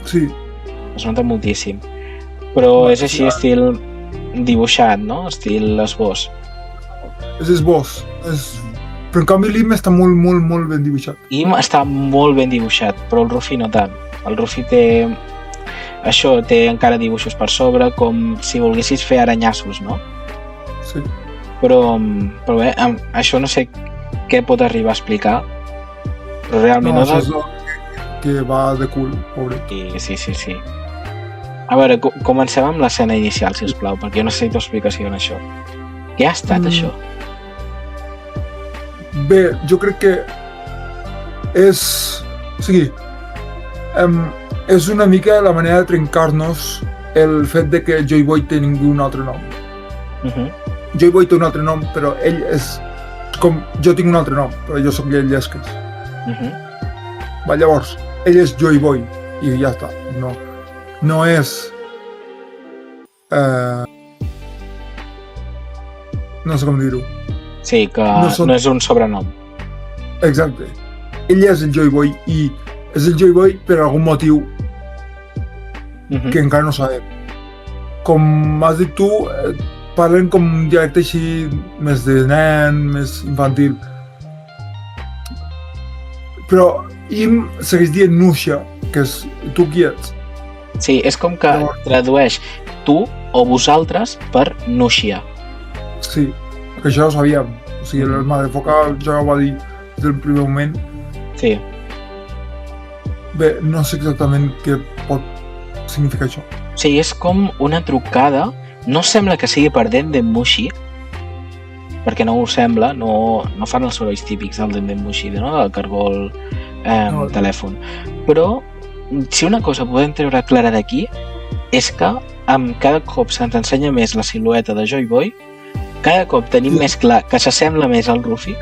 Sí. Es nota moltíssim. Però és així, estil dibuixat, no? Estil esbós. És esbós. Però en canvi l'Im està molt, molt, molt ben dibuixat. Im està molt ben dibuixat, però el Rufi no tant. El Rufi té encara dibuixos per sobre, com si volguessis fer aranyassos, no? Sí. Però bé, això no sé què pot arribar a explicar, però realment No, això és el que va de cul, pobre. Sí. A veure, comencem amb l'escena inicial, si us plau, perquè jo necessito explicació en això. Què ha estat això? Bé, jo crec que és... O sigui, és una mica la manera de trencar-nos el fet de que Joy Boy té un altre nom. Joy Boy té un altre nom, però ell és com... Jo tinc un altre nom, però jo sóc Llesques. Va, llavors, ell és Joy Boy i ja està. No és... no sé com dir-ho. Sí, que no és un sobrenom. Exacte. Ell és el Joy Boy i és el Joy Boy per algun motiu que encara no sabem. Com has dit tu, parlen com un dialecte així més de nen, més infantil. Però Im segueix dient Nuixia, que és tu qui ets. Sí, és com que tradueix tu o vosaltres per Nuixia. Sí, que això ho sabíem. O sigui, el Motherfucker ja ho va dir des del primer moment. Sí. Bé, no sé exactament què pot significar això. Sí, és com una trucada. No sembla que sigui per Dendemushi, perquè no ho sembla, no fan els sorolls típics del Dendemushi, no? Del cargol telèfon. Però, si una cosa podem treure clara d'aquí, és que amb cada cop se'ns ensenya més la silueta de Joy Boy, cada cop tenim més clar que s'assembla més al Rufi.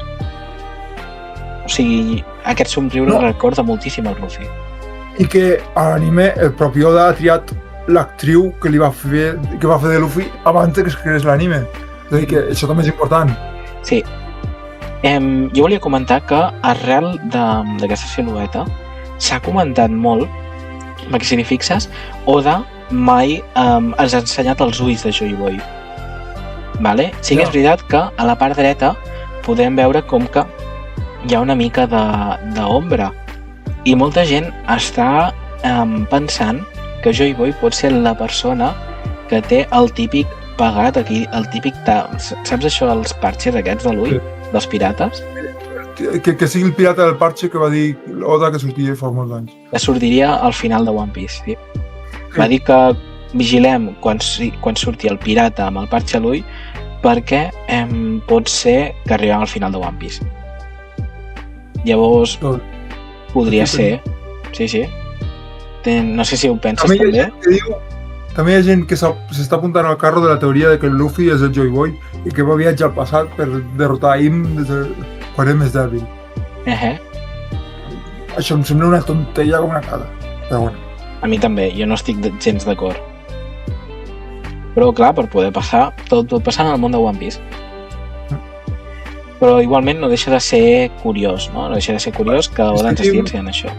O sigui, aquest somriure recorda moltíssim al Rufi. I que a l'anime el propi Oda ha triat l'actriu que va fer de Luffy abans que es creés l'anime. És a dir, que això també és important. Sí. Jo volia comentar que arrel d'aquesta silueta s'ha comentat molt, perquè si t'hi fixes, Oda mai ens ha ensenyat els ulls de Joy Boy. Vale? Sí que és veritat que a la part dreta podem veure com que hi ha una mica d'ombra i molta gent està pensant que Joy Boy pot ser la persona que té el típic pegat aquí, el típic... Saps això, els parxes aquests de l'ull, dels pirates? Que sigui el pirata del parxe que va dir Oda que sortia fa molts anys. Que sortiria al final de One Piece, sí. Va dir que vigilem quan surti el pirata amb el parxe a l'ull perquè pot ser que arribem al final de One Piece. Llavors, podria ser. Sí. No sé si ho penses també. També hi ha gent que s'està apuntant al carro de la teoria de que el Luffy és el Joy Boy i que va viatjar al passat per derrotar Im quan és més dèbil. Això em sembla una tonteria com una cada. Però bueno. A mi també, jo no estic gens d'acord. Però clar, per poder passar, tot pot passar en el món de One Piece. Però igualment no deixa de ser curiós, no? No deixa de ser curiós que Oda ens estigui ensenyant això.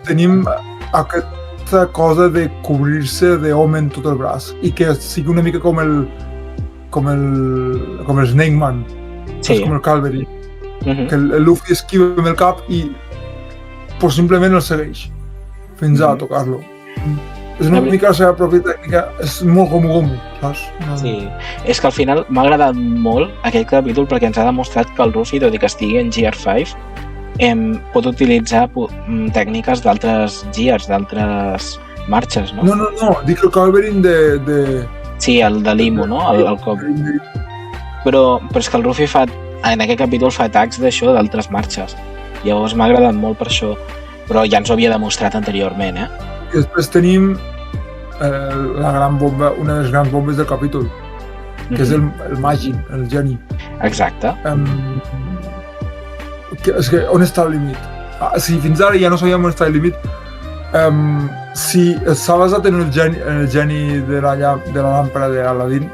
Tenim aquesta cosa de cobrir-se d'home en tot el braç i que sigui una mica com el Snake Man, sí. Com el Calvary, que el Luffy esquiva amb el cap i pues, simplement el segueix fins a tocar-lo. És una mica la seva pròpia tècnica, és molt gomu-gomu, saps? Sí, és que al final m'ha agradat molt aquest capítol perquè ens ha demostrat que el Luffy, tot i que estigui en GR5, pot utilitzar tècniques d'altres GRs, d'altres marxes, no? No, dic el Calverin de... Sí, el de Limo, no? El cop. Però és que el Luffy en aquest capítol fa atacs d'això d'altres marxes. Llavors m'ha agradat molt per això, però ja ens ho havia demostrat anteriorment, I després tenim la gran bomba, una de les grans bombes del capítol, que és el màgic, el geni. Exacte. És que on està el límit? Si fins ara ja no sabíem on està el límit, si s'ha basat en el geni de la làmpara d'Aladin,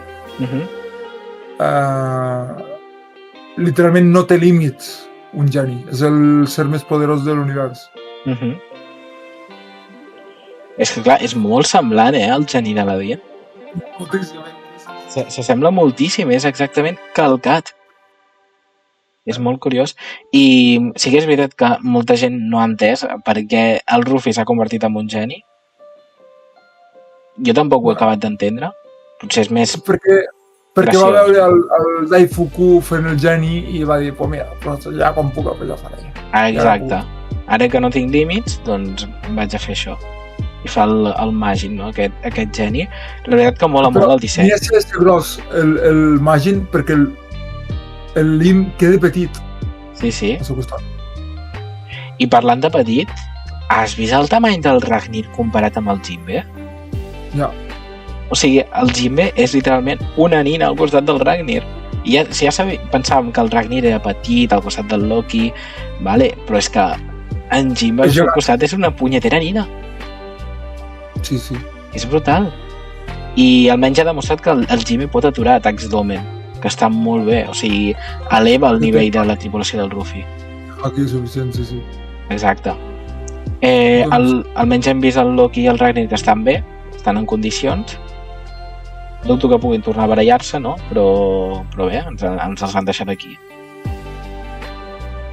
literalment no té límits un geni, és el ser més poderós de l'univers. És que clar, és molt semblant, al geni d'Aladin. S'assembla moltíssim, és exactament calcat. És molt curiós. I sí que és veritat que molta gent no ha entès per què el Ruffy s'ha convertit en un geni. Jo tampoc ho he acabat d'entendre. Potser és més... Perquè graciós. va veure el Daifuku fent el geni i va dir, pues mira, però ja quan puc, pues ja faré. Exacte. Ara que no tinc límits, doncs vaig a fer això. I fa el Magin, no? Aquest geni. La veritat que mola molt el disseny. Mira si és gros el Magin perquè el Lim queda petit Sí. al seu costat. I parlant de petit, has vist el tamany del Ragnir comparat amb el Jinbe? Ja. O sigui, el Jinbe és literalment una nina al costat del Ragnir. I ja pensàvem que el Ragnir era petit al costat del Loki, vale? Però és que en Jinbe al seu costat és una punyetera nina. Sí. És brutal. I almenys ha demostrat que el Jinbe pot aturar atacs d'Omen, que està molt bé. O sigui, eleva el nivell de la tripulació del Ruffy. Aquí és suficient, sí. Exacte. Almenys hem vist el Loki i el Ragnir que estan bé, estan en condicions. Dubto que puguin tornar a barallar-se, no? Però bé, ens els han deixat aquí.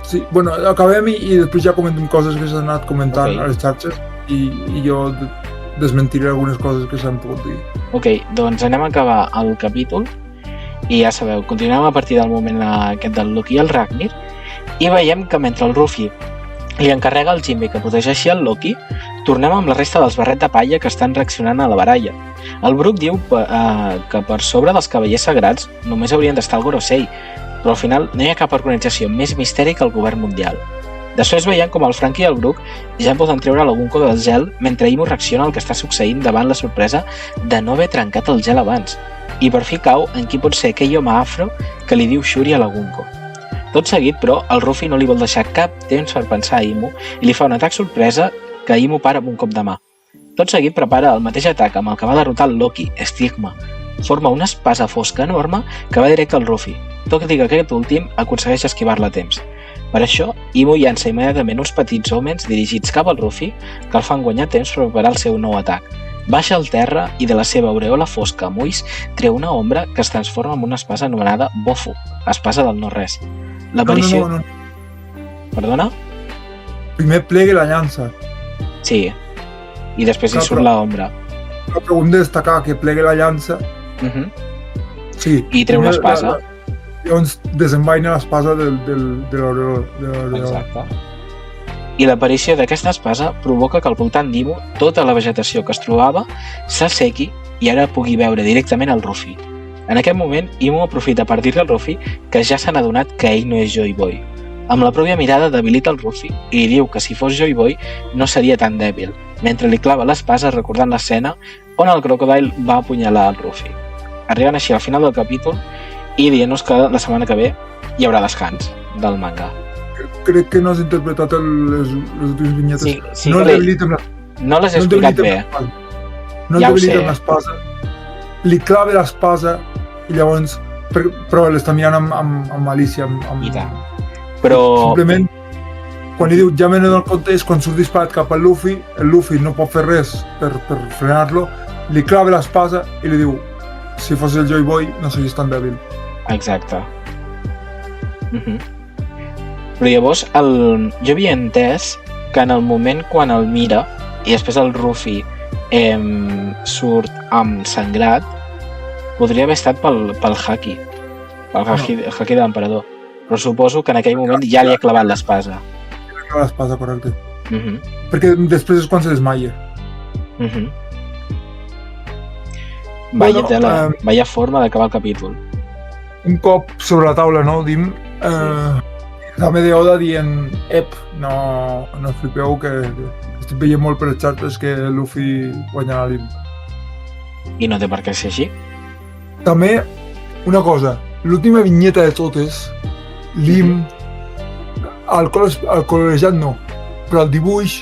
Sí, bueno, acabem i després ja comentem coses que s'han anat comentant a les xarxes i jo desmentiré algunes coses que s'han pogut dir. Ok, doncs anem a acabar el capítol i ja sabeu, continuem a partir del moment aquest del Loki i el Ragnir i veiem que mentre el Ruffy li encarrega al Jinbe que protegeixi el Loki, tornem amb la resta dels barret de palla que estan reaccionant a la baralla. El Brook diu que per sobre dels cavallers sagrats només haurien d'estar el Gorosei, però al final no hi ha cap organització més misteri que el govern mundial. Després veiem com el Franky i el Brook ja poden treure la Gunko del gel mentre Imo reacciona al que està succeint davant la sorpresa de no haver trencat el gel abans. I per fi cau en qui pot ser aquell home afro que li diu Shuri a la Gunko. Tot seguit, però, el Ruffy no li vol deixar cap temps per pensar a Imo i li fa un atac sorpresa que Imo para amb un cop de mà. Tot seguit prepara el mateix atac amb el que va derrotar el Loki, Stigma. Forma una espasa fosca enorme que va directe al Ruffy, tot i que aquest últim aconsegueix esquivar-la a temps. Per això, Imo llança immediatament uns petits hòmens dirigits cap al Ruffy que el fan guanyar temps per preparar el seu nou atac. Baixa al terra i de la seva aureola fosca amb ulls treu una ombra que es transforma en una espasa anomenada Bofu, espasa del no-res. L'aparició... No. Perdona? Primer plegue la llança. Sí. I després hi surt l'ombra. Però hem de destacar que plegue la llança. Sí. I treu una espasa. Llavors desenvaina l'espasa de l'aureola. Exacte. I l'aparició d'aquesta espasa provoca que al voltant d'Imo tota la vegetació que es trobava s'assequi i ara pugui veure directament el Ruffy. En aquest moment, Imo aprofita per dir-li al Ruffy que ja s'han adonat que ell no és Joy Boy. Amb la pròpia mirada debilita el Ruffy i li diu que si fos Joy Boy no seria tan dèbil, mentre li clava l'espasa recordant l'escena on el Crocodile va apunyalar el Ruffy. Arriben així al final del capítol i dient-nos que la setmana que ve hi haurà descans del manga. Crec que no has interpretat les últimes vinyetes. Sí, no les he explicat bé. No el debilita amb l'espasa. Li clava l'espasa i llavors... Però l'està mirant amb malícia. I tant. Però... Simplement, quan li diu ja me n'he donat compte és quan surt disparat cap al Luffy, el Luffy no pot fer res per frenar-lo, li clava l'espasa i li diu si fos el Joy Boy no series tan dèbil. Exacte. Però llavors jo havia entès que en el moment quan el mira i després el Ruffy surt amb sangrat, podria haver estat pel Haki, Haki de l'emperador. Però suposo que en aquell moment ja li ha clavat l'espasa. Li ha clavat l'espasa, correcte. Perquè després és quan se desmaia. Vaya forma d'acabar el capítol. Un cop sobre la taula, no? Dim, també d'Oda dient no flipeu que estic veient molt per les xarxes que Luffy guanyarà l'Im. I no té per què ser així? També, una cosa, l'última vinyeta de totes, l'Im, el colorejat no, però el dibuix,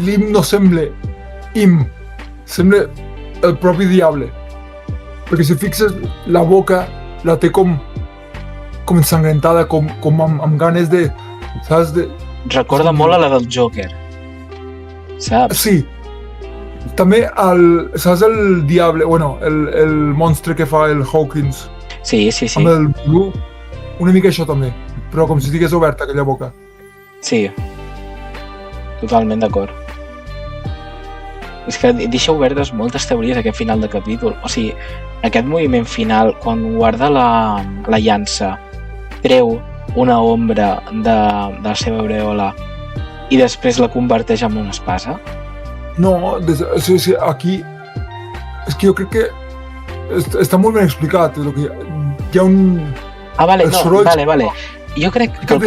l'Im no sembla Im, sembla el propi diable. Perquè si fixes, la boca la té com ensangrentada, com amb ganes de... Saps? Recorda molt a la del Joker. Saps? Sí. També saps el diable, bueno, el monstre que fa el Hawkins Sí. amb el Blue? Una mica això també, però com si estigués oberta aquella boca. Sí. Totalment d'acord. És que deixa obertes moltes teories aquest final de capítol. O sigui, aquest moviment final, quan guarda la llança, treu una ombra de la seva aureola i després la converteix en una espasa. No, sí, aquí... És que jo crec que està molt ben explicat. Que hi ha un... Vale, el no, soroll... vale. Jo crec que el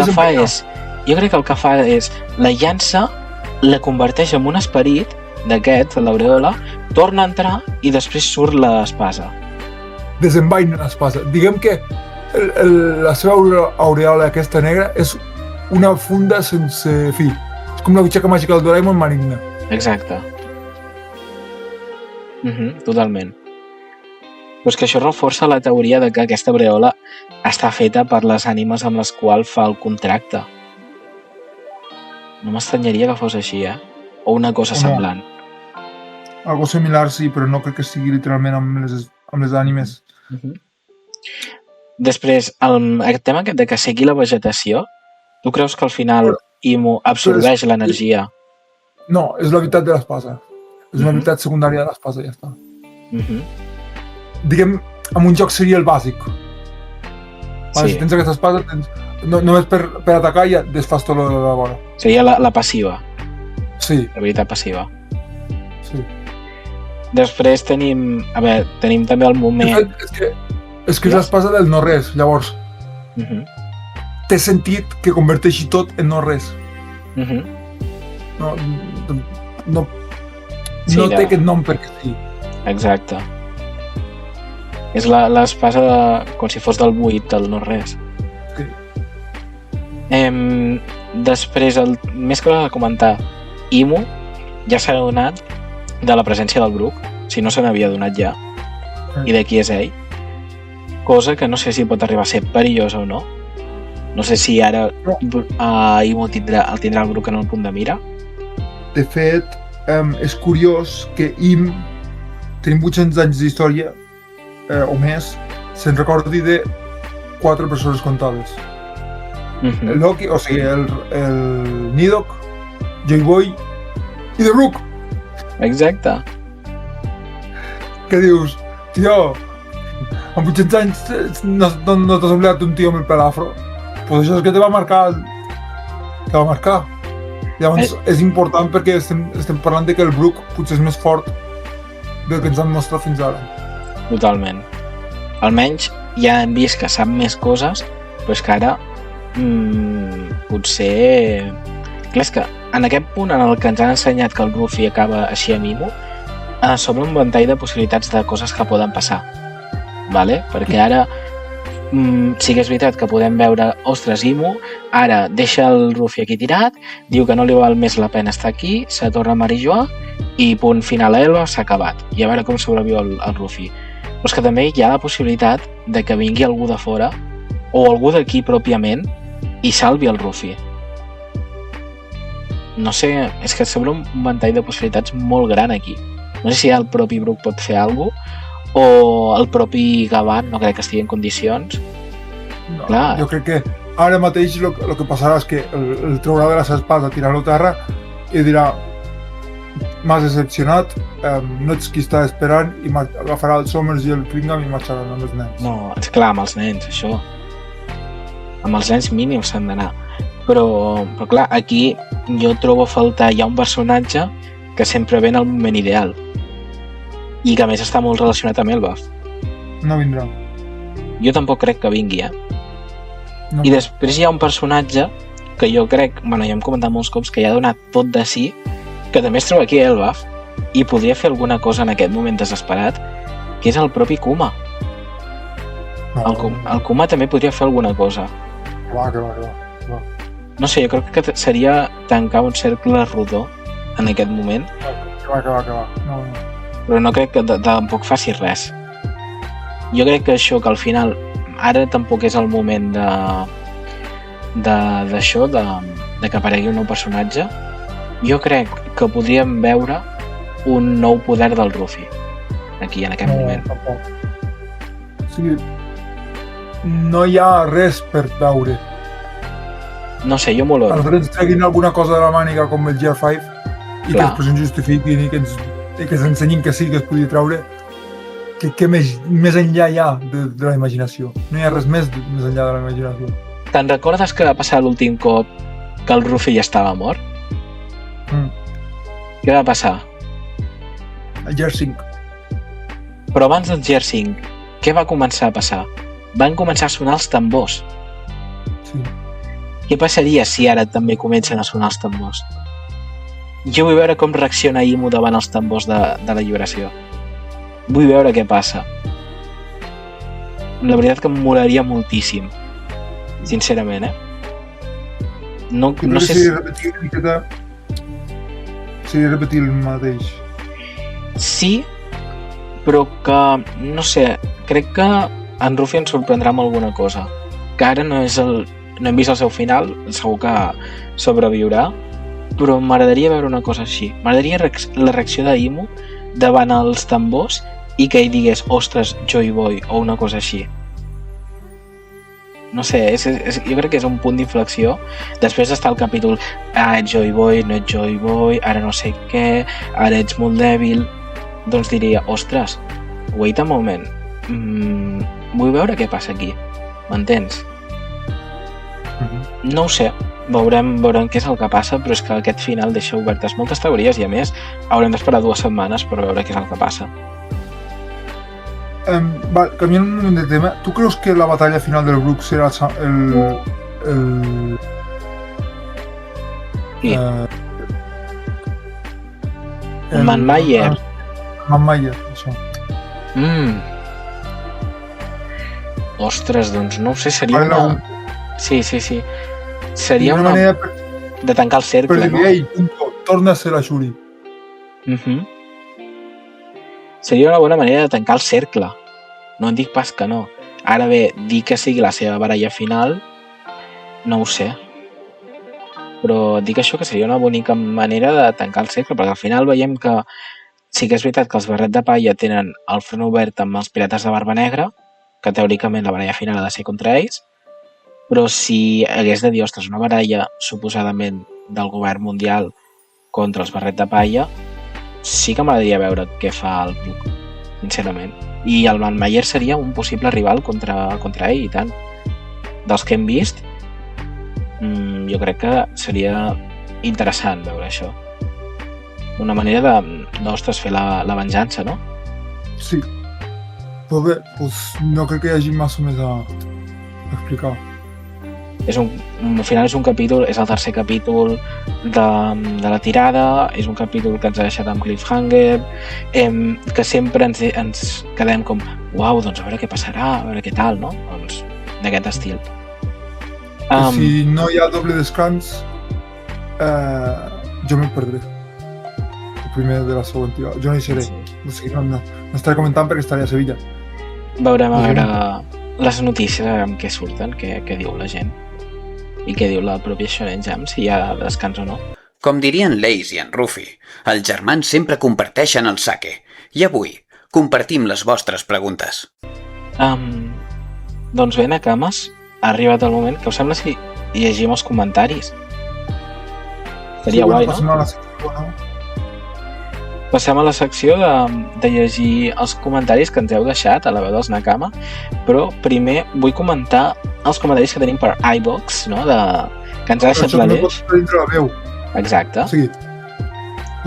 que fa és la llança la converteix en un esperit d'aquest, l'aureola, torna a entrar i després surt l'espasa. Desenvaina l'espasa. Diguem que la seva aureola aquesta negra és una funda sense fi. És com la butxaca màgica del Doraemon maligna. Exacte. Totalment. Però és que això reforça la teoria de que aquesta aureola està feta per les ànimes amb les quals fa el contracte. No m'estranyaria que fos així, O una cosa semblant. Algo similar, sí, però no crec que sigui literalment amb les ànimes. Després, aquest tema de que segui la vegetació, tu creus que al final Imu absorbeix l'energia? No, és l'habilitat de l'espasa. És una habilitat secundària de l'espasa, ja està. Diguem, en un joc seria el bàsic. Sí. Si tens aquesta espasa, només per atacar ja desfas tot de la vora. Seria la passiva. Sí. L'habilitat passiva. Sí. Després tenim també el moment... És que és l'espasa del no-res, llavors. Té sentit que converteixi tot en no-res. No té aquest nom perquè sí. Exacte. És l'espasa com si fos del buit, del no-res. Sí. Després, més coses a comentar. Imu ja s'ha adonat de la presència del Brook, si no se n'havia adonat ja, i de qui és ell. Cosa que no sé si pot arribar a ser perillosa o no. No sé si ara Imu tindrà el Brook en el punt de mira. De fet, és curiós que tenim 800 anys d'història, o més, se'n recordi de 4 persones comptades. El Loki, o sigui, el Nidok, Joy Boy i The Brook. Exacte. Què dius? Tio, amb 800 anys no t'has oblidat d'un tio amb el pèl afro? Pues això és que te va marcar. Llavors és important perquè estem parlant de que el Brook potser és més fort del que ens han mostrat fins ara. Totalment. Almenys ja hem vist que sap més coses, però és que ara potser... Clar, és que en aquest punt en el que ens han ensenyat que el Ruffy acaba així amb Imu, s'obre un ventall de possibilitats de coses que poden passar. Vale? Perquè ara sí que és veritat que podem veure, ostres, Imu ara deixa el Ruffy aquí tirat, diu que no li val més la pena estar aquí, se torna a Marijoa i punt final a Elba, s'ha acabat. I a veure com sobreviu el Ruffy. Però és que també hi ha la possibilitat de que vingui algú de fora o algú d'aquí pròpiament i salvi el Ruffy. No sé, és que s'obre un ventall de possibilitats molt gran aquí. No sé si el propi Brook pot fer alguna cosa o el propi Gavan no crec que estigui en condicions. No, clar. Jo crec que ara mateix el que passarà és que el traurà de la seva espasa, tirarà-lo a terra i dirà m'has decepcionat, no ets qui està esperant i agafarà el Somers i el Klingham i marxaran amb els nens. No, és clar, amb els nens, això. Amb els nens mínims s'han d'anar. Però clar, aquí jo trobo a faltar ja un personatge que sempre ve en el moment ideal i que a més està molt relacionat amb Elbaf. No vindrà. Jo tampoc crec que vingui, No. I després hi ha un personatge que jo crec, ja hem comentat molts cops, que ja ha donat tot de si, que també es troba aquí a Elbaf i podria fer alguna cosa en aquest moment desesperat, que és el propi Kuma. El Kuma també podria fer alguna cosa. Que va. No sé, jo crec que seria tancar un cercle rodó en aquest moment, Que va. No. però no crec que tampoc faci res. Jo crec que això, que al final ara tampoc és el moment d'això, de que aparegui un nou personatge. Jo crec que podríem veure un nou poder del Ruffy aquí en aquest moment. Tampoc. O sigui, no hi ha res per veure. No sé, jo m'ho A nosaltres ens treguin alguna cosa de la màniga com el Gear 5 i que Clar. després ens justifiquin i que ens ensenyin que sí que es podia treure. Què més enllà hi ha de la imaginació? No hi ha res més enllà de la imaginació. Te'n recordes que va passar l'últim cop que el Ruffy ja estava mort? Què va passar? El Gear 5. Però abans del Gear 5, què va començar a passar? Van començar a sonar els tambors. Sí. Què passaria si ara també comencen a sonar els tambors? Jo vull veure com reacciona Imu davant els tambors de l'alliberació. Vull veure què passa. La veritat que em molaria moltíssim. Sincerament, No sé si repetir una miqueta... Seria repetir el mateix. Sí, però que, no sé, crec que en Ruffy ens sorprendrà amb alguna cosa. Que ara no hem vist el seu final, segur que sobreviurà, però m'agradaria veure una cosa així. M'agradaria la reacció d'Imu davant els tambors i que ell digués, ostres, Joy Boy, o una cosa així. No sé, jo crec que és un punt d'inflexió. Després està el capítol, ets Joy Boy, no ets Joy Boy, ara no sé què, ara ets molt dèbil. Doncs diria, ostres, wait a moment, vull veure què passa aquí, m'entens? No ho sé, veurem què és el que passa, però és que aquest final deixa obertes moltes teories i a més haurem d'esperar 2 setmanes per veure què és el que passa. Canviant un moment de tema, tu creus que la batalla final del Brook serà el Sí. Man Mayer. Man Mayer, això. Ostres, doncs no ho sé, seria una... Sí. Seria una manera de tancar el cercle, per dir, ei, punto, torna a ser la Shuri. Seria una bona manera de tancar el cercle. No en dic pas que no. Ara bé, dir que sigui la seva baralla final, no ho sé. Però dic això que seria una bonica manera de tancar el cercle, perquè al final veiem que sí que és veritat que els Barret de Palla tenen el front obert amb els Pirates de Barba Negra, que teòricament la baralla final ha de ser contra ells, però si hagués de dir, ostres, una baralla suposadament del govern mundial contra els Barret de Palla, sí que m'agradaria veure què fa el Brook, sincerament. I el Man Mayer seria un possible rival contra ell, i tant. Dels que hem vist, jo crec que seria interessant veure això. Una manera d'ostres, fer la venjança, no? Sí. Però bé, no crec que hi hagi massa més a explicar. Al final és un capítol, és el tercer capítol de la tirada, és un capítol que ens ha deixat amb cliffhanger, que sempre ens quedem com, uau, doncs a veure què passarà, a veure què tal, no? Doncs d'aquest estil. Si no hi ha doble descans, jo me'n perdré. El primer de la següent tirada. Jo no hi seré. No estaré comentant perquè estaré a Sevilla. Veurem a veure les notícies, a veure què surten, què diu la gent i què diu la pròpia Shonen Jump, si hi ha descans o no. Com dirien l'Ace i en Ruffy, els germans sempre comparteixen el sake. I avui compartim les vostres preguntes. Doncs bé, Nakamas, ha arribat el moment. Què us sembla si llegim els comentaris? Seria guai, no? Passem a la secció de llegir els comentaris que ens heu deixat a la veu dels Nakama, però primer vull comentar els comentaris que tenim per iVox, no? Que ens ha deixat l'Aleix. Això no dintre la veu. Exacte. Sí.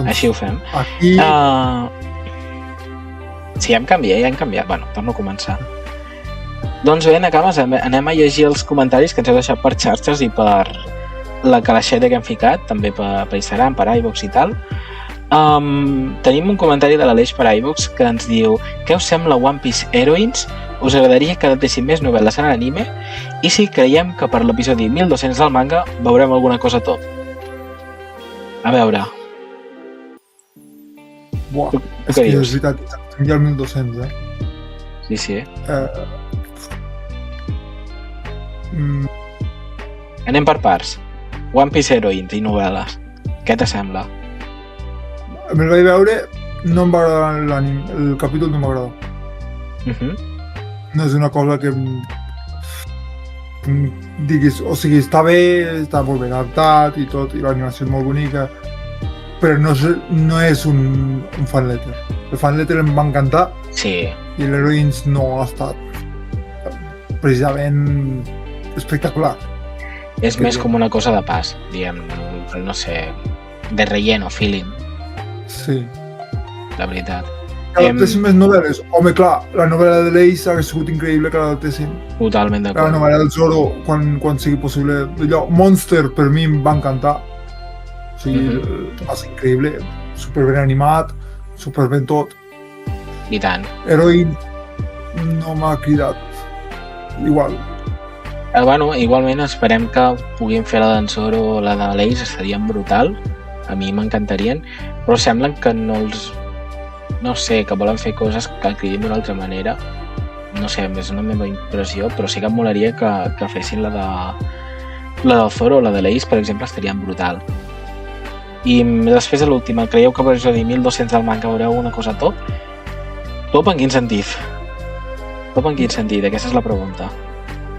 Així ho fem. Aquí... Sí, ja hem canviat. Bueno, torno a començar. Doncs bé, Nakamas, anem a llegir els comentaris que ens heu deixat per xarxes i per la calaixeta que hem ficat, també per Instagram, per iVox i tal. Tenim un comentari de l'Aleix per iVox que ens diu: què us sembla One Piece Heroines? Us agradaria que adaptessin més novel·les en anime? I si creiem que per l'episodi 1200 del manga veurem alguna cosa top? A veure... Buah, és que és veritat, estem ja al 1200, Sí. Anem per parts. One Piece Heroines i novel·les. Què t'assembla? Me'l vaig veure no em va agradar l'anime, el capítol no m'agrada. No és una cosa que diguis, o sigui, està bé, està molt ben adaptat i tot, i l'animació és molt bonica, però no és un fan letter. El fan letter em va encantar Sí, i l'Heroines no ha estat precisament espectacular. és més com una cosa de pas, diguem, no sé, de relleno, feeling, Sí. la veritat. Que adaptessin més novel·les. Home, clar, la novel·la de l'Ace hagués sigut increïble que l'adaptessin. Totalment La d'acord. novel·la del Zoro, quan sigui possible. Allò, Monster, per mi, em va encantar. O sigui, va ser increïble. Superben animat, superben tot. I tant. Heroine no m'ha cridat. Igual. Bueno, igualment esperem que puguin fer la d'en Zoro o la de l'Ace, estarien brutal. A mi m'encantarien, però semblen que no els... No sé, que volen fer coses que el cridin d'una altra manera. No sé, és una meva impressió, però sí que em molaria que fessin la del Zoro o la de l'Ace, per exemple, estarien brutal. I després de l'última, creieu que per episodi 1200 del manga veureu una cosa top? Top en quin sentit? Top en quin sentit? Aquesta és la pregunta.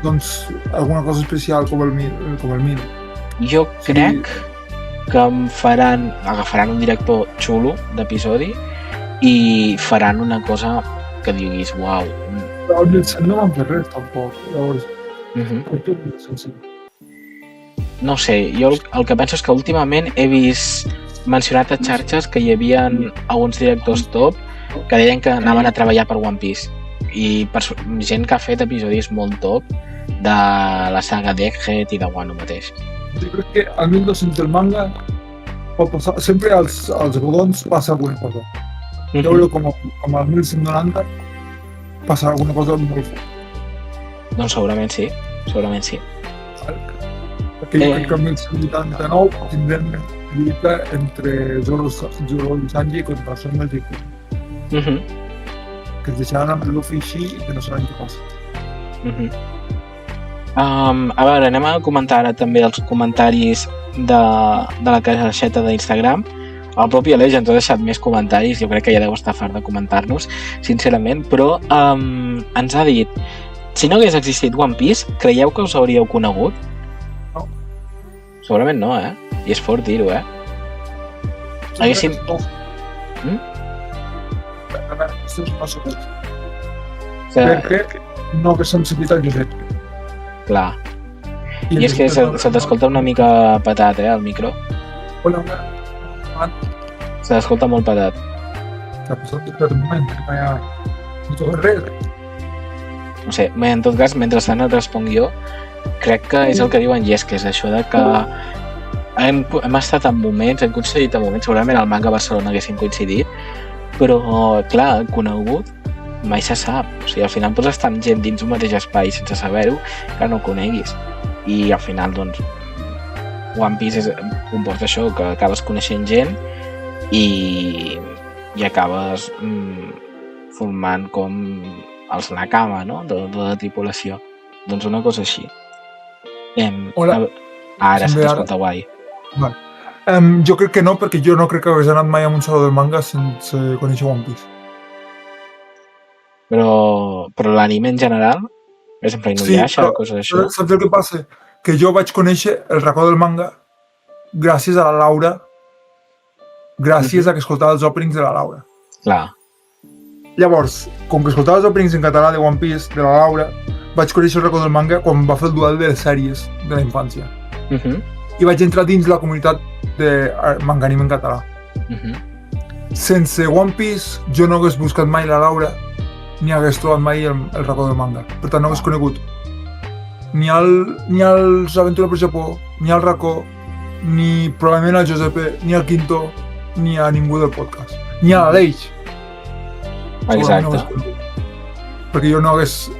Doncs alguna cosa especial com el 1000. Jo Sí. crec que agafaran un director xulo d'episodi i faran una cosa que diguis, uau. Però el 1100 no van fer res, tampoc. Llavors, tot és senzill. No sé, jo el que penso és que últimament he vist mencionat a xarxes que hi havia alguns directors top que deien que anaven a treballar per One Piece i gent que ha fet episodis molt top de la saga d'Egghead i de Wano mateix. Jo crec que al 1200 del manga pot passar, sempre als rodons passa alguna cosa. Jo crec com al 1190 passa alguna cosa molt forta. Doncs segurament sí, segurament sí. Perquè jo crec que al 1189 tindrem lluita entre Zoro i Sanji contra Son Goku. Que es deixaran amb el Luffy així i que no sabem què passa. A veure, anem a comentar ara també els comentaris de la caixeta d'Instagram. El propi Aleix ens ha deixat més comentaris, jo crec que ja deu estar fart de comentar-nos, sincerament, però ens ha dit: si no hagués existit One Piece, creieu que us hauríeu conegut? No. Segurament no, I és fort dir-ho, Haguéssim... Això és una sorpresa. Perquè no haguéssim sentit el Josep. Clar. I és que se t'escolta una mica patat, el micro. Hola, Se t'escolta molt patat. Espera un moment, que no toca res. No sé, en tot cas, mentrestant et responc jo, crec que és el que diuen Yes, que és això de que hem estat en moments, hem coincidit en moments, segurament al Manga Barcelona haguéssim coincidit, però, clar, conegut mai se sap. O sigui, al final pots estar amb gent dins un mateix espai sense saber-ho que no coneguis. I al final, doncs, One Piece és compost d'això, que acabes coneixent gent i acabes formant com els Nakama, no?, de la tripulació. Doncs una cosa així. Hola. Ara se t'escolta guai. Vale. Jo crec que no, perquè jo no crec que hagués anat mai a un saló del manga sense conèixer One Piece. Però l'anime en general? És en plan Inuyasha, coses d'això? Saps el que passa? Que jo vaig conèixer el racó del manga gràcies a la Laura, gràcies a que escoltava els openings de la Laura. Clar. Llavors, com que escoltava els openings en català de One Piece, de la Laura, vaig conèixer el racó del manga quan va fer el duel de les sèries de la infància. I vaig entrar dins la comunitat de manga anime en català. Sense One Piece, jo no hagués buscat mai la Laura ni hagués trobat mai el racó del manga. Per tant, no hagués conegut ni els Aventura per Japó, ni el racó, ni probablement al Josepe, ni al Quinto, ni a ningú del podcast. Ni a l'Aleix. Exacte. Perquè jo no hagués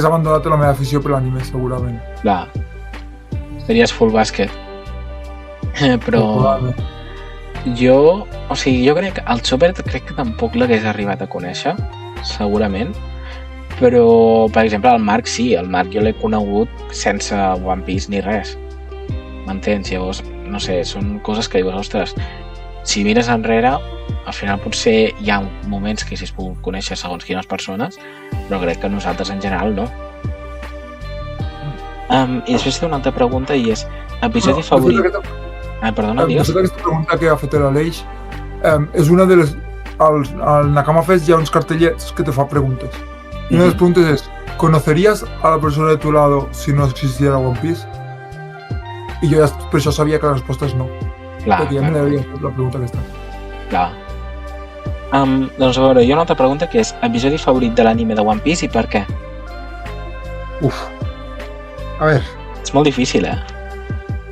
abandonat la meva afició per l'anime, segurament. Clar. Series full bàsquet. Però jo crec que el Chopper crec que tampoc l'hagués arribat a conèixer, segurament, però, per exemple, el Marc sí, el Marc jo l'he conegut sense One Piece ni res. M'entens? Llavors, no sé, són coses que dius, ostres, si mires enrere, al final potser hi ha moments que si es puc conèixer segons quines persones, però crec que nosaltres en general no. I després té una altra pregunta i és episodi favorit... perdona, digues. Aquesta pregunta que ha fet l'Aleix és una de les... Al Nakama Fest hi ha uns cartellets que te fa preguntes. I una de les preguntes és: ¿conocerías a la persona de tu lado si no existiera One Piece? I jo ja per això sabia que la resposta és no. Clar, perquè ja me l'havia fet la pregunta aquesta. Clar. Doncs a veure, hi ha una altra pregunta que és episodi favorit de l'anime de One Piece i per què? Uf. A ver. És molt difícil, eh?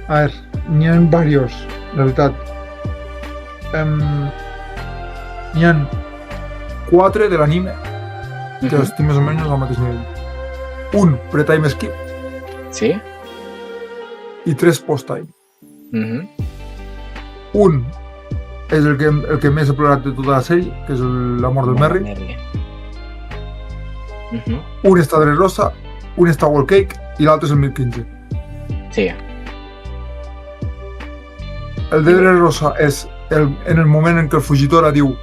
A ver, n'hi ha varios, la veritat. N'hi ha 4 de l'anime que estic més o menys al mateix nivell. Un pre-time skip Sí? i 3 post-time. Mhm. Un és el que més he plorat de tota la sèrie, que és la mort del Merry. Un està Dressrosa, un està Whole Cake i l'altre és el 1015. Sí. El de Dressrosa és en el moment en què el Fujitora diu: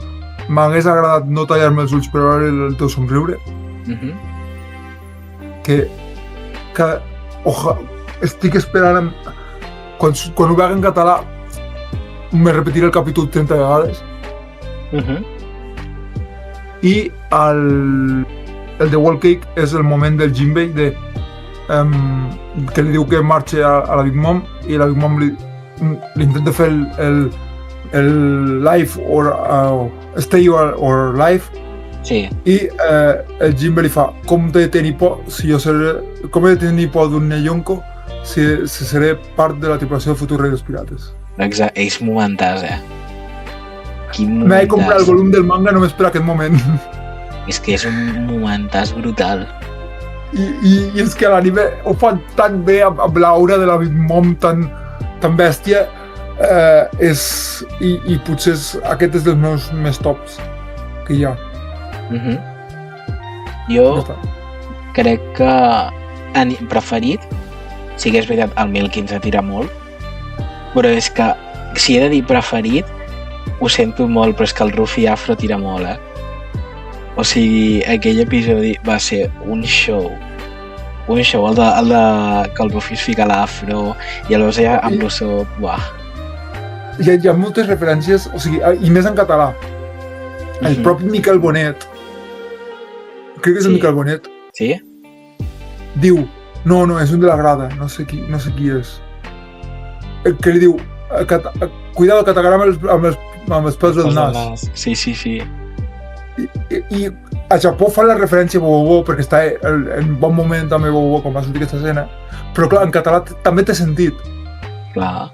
m'hagués agradat no tallar-me els ulls per veure el teu somriure, que estic esperant quan ho veig en català me repetiré el capítol 30 vegades. I el de Whole Cake és el moment del Jinbei que li diu que marxi a la Big Mom i la Big Mom li intenta fer el life or stay or life. Sí. I el Jinbei li fa: com he de tenir por d'un Neyonko si seré part de la tripulació del futur rei dels pirates. Exacte, és momentàs, eh? Quin momentàs. M'he comprat el volum del manga només per aquest moment. És que és un momentàs brutal. I és que l'anime ho fan tan bé amb l'aura de la Big Mom tan bèstia. I potser aquest és dels meus més tops que hi ha. Jo crec que preferit, sí que és veritat, el 1015 tira molt, però és que si he de dir preferit, ho sento molt, però és que el Ruffy Afro tira molt, eh? O sigui, aquell episodi va ser un show, el de que el Ruffy es fica l'afro i el veus allà amb l'osso, buah. Hi ha moltes referències, o sigui, i més en català. El propi Miquel Bonet, crec que és el Miquel Bonet, diu: no, és un de la grada, no sé qui és. Que li diu: cuidado, que t'agarà amb els pèls del nas. Sí. I a Japó fan la referència a Bobobo perquè està en bon moment també Bobobo quan va sortir aquesta escena, però clar, en català també té sentit. Clar.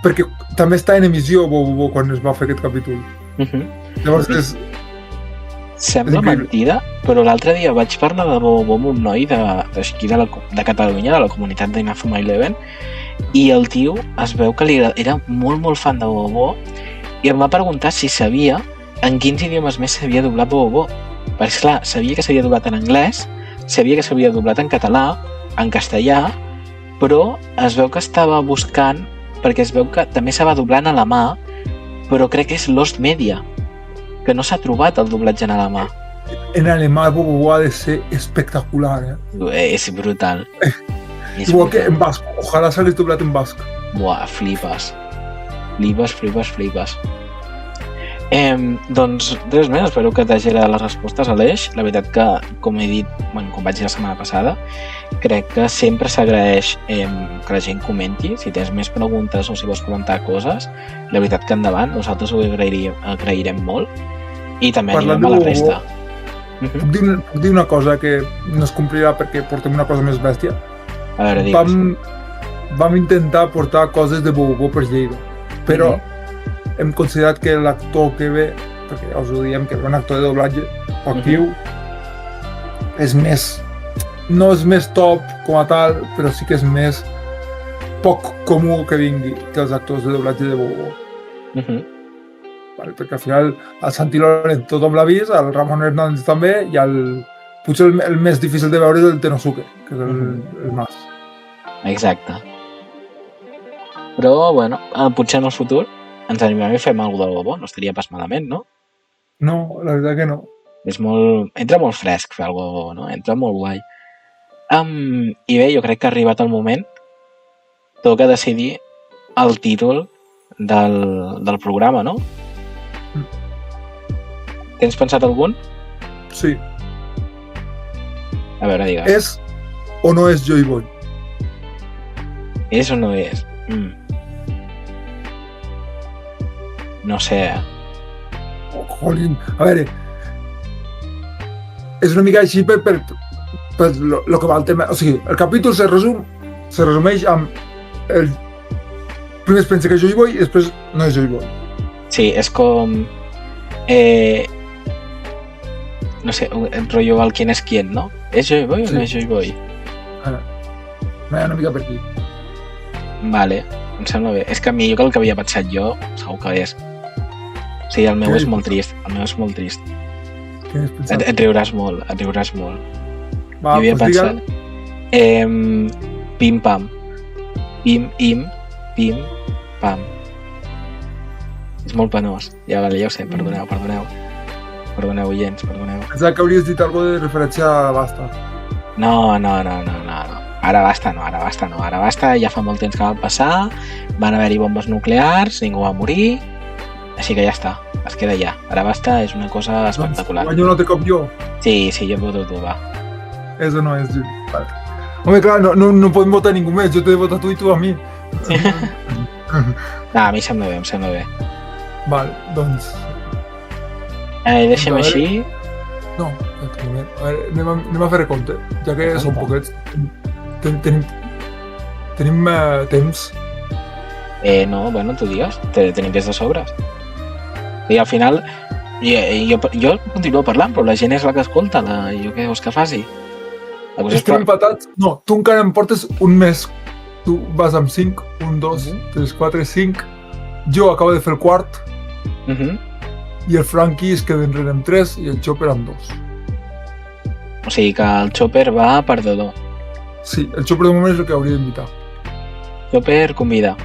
Perquè també està en emissió Bobobo quan es va fer aquest capítol. Llavors és... Sembla mentida, però l'altre dia vaig parlar de Bobobo amb un noi d'aquí de Catalunya, de la comunitat d'Inazuma Eleven, i el tio es veu que era molt fan de Bobobo i em va preguntar si sabia en quins idiomes més s'havia doblat Bobobo. Perquè, esclar, sabia que s'havia doblat en anglès, sabia que s'havia doblat en català, en castellà, però es veu que estava buscant, perquè es veu que també se va doblant a la mà, però crec que és Lost Media, que no s'ha trobat el doblatge en alemà. En alemà Bobobo ha de ser espectacular, És brutal. Igual que en basc, ojalà s'hagués doblat en basc. Buah, flipes. Doncs res més, espero que t'hagi agradat les respostes, Aleix. La veritat que, com he dit, com vaig dir la setmana passada, crec que sempre s'agraeix que la gent comenti. Si tens més preguntes o si vols comentar coses, la veritat que endavant, nosaltres ho agrairem molt i també animem a la resta. Puc dir una cosa que no es complirà perquè portem una cosa més bèstia? A veure, digues. Vam intentar portar coses de Bobobo per Lleida, però hem considerat que l'actor que ve, perquè ja us ho diem que és un actor de doblatge o actiu, no és més top com a tal, però sí que és més poc comú que vingui que els actors de doblatge de Bobobo. Perquè al final el Santi Lorenzo tothom l'ha vist, el Ramon Hernández també, i potser el més difícil de veure és el Tenosuke, que és el Mas. Exacte. Però, bueno, potser en el futur ens animem i fem alguna cosa bo, no estaria pas malament, no? No, la veritat que no. Entra molt fresc fer alguna cosa bo, no? Entra molt guai. I bé, jo crec que ha arribat el moment. Toca decidir el títol del programa, no? Tens pensat algun? Sí. A veure, digues. És o no és Joy Boy? És o no és? No sé. Oh, jolín. A veure, és una mica així per lo que va el tema. O sigui, el capítol se resumeix amb el primer es pensa que és Joy Boy i després no és Joy Boy. Sí, és com... no sé, el rotllo al quién és quién, no? És Joy Boy o no és Joy Boy? Una mica per aquí. Vale, em sembla bé. És que a mi, el que havia pensat jo, segur que és... Sí, el meu Què és és? molt trist. El meu és molt trist. Què has pensat? Et riuràs molt, et riuràs molt. Va, Jo havia pues pensat... Pim-pam. Pim-im, pim-pam. És molt penós. Ja, vale, ja ho sé, perdoneu. Perdoneu, oients, perdoneu. Pensava que hauries dit alguna de referència a Basta. No. Ara basta, ja fa molt temps que va passar, van haver-hi bombes nuclears, ningú va morir, així que ja està, es queda ja. Ara basta és una cosa espectacular. Doncs guanyo un altre cop jo. Sí, jo voto tu, va. És o no és? Vale. Home, clar, no podem votar ningú més, jo t'he de votar tu i tu a mi. A mi em sembla bé. Val, doncs... Deixem A veure. així. No, un moment. A veure, anem a fer recompte, ja que són poquets. Tenim temps. No, bueno, tu digues, tenim des de sobres. I al final, jo continuo parlant, però la gent és la que escolta, jo què vols que faci? Estem empatats? No, tu encara em portes un mes. Tu vas amb 5, 1, 2, 3, 4, 5. Jo acabo de fer el quart i el Frankie es queda enrere amb 3 i el Chopper amb 2. O sigui que el Chopper va perdedor. Sí, el Chopper de moment és el que hauria d'invitar. Chopper convida.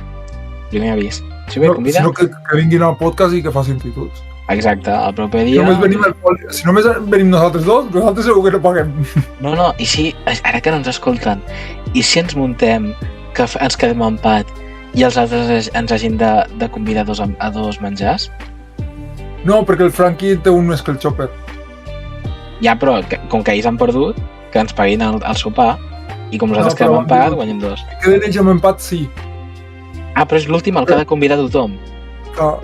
Primer avís. Chopper convida? Sinó que vinguin al podcast i que facin títols. Exacte, el proper Si dia... només venim nosaltres dos, nosaltres segur que no paguem. No, i si, ara que no ens escolten, i si ens muntem, que ens quedem a empat i els altres ens hagin de convidar a dos menjars? No, perquè el Frankie té un més que el Chopper. Ja, però com que ells han perdut, que ens paguin el sopar, i com nosaltres quedem a empat, guanyem 2. Queden ells amb empat, sí. Ah, però és l'últim el que ha de convidar tothom.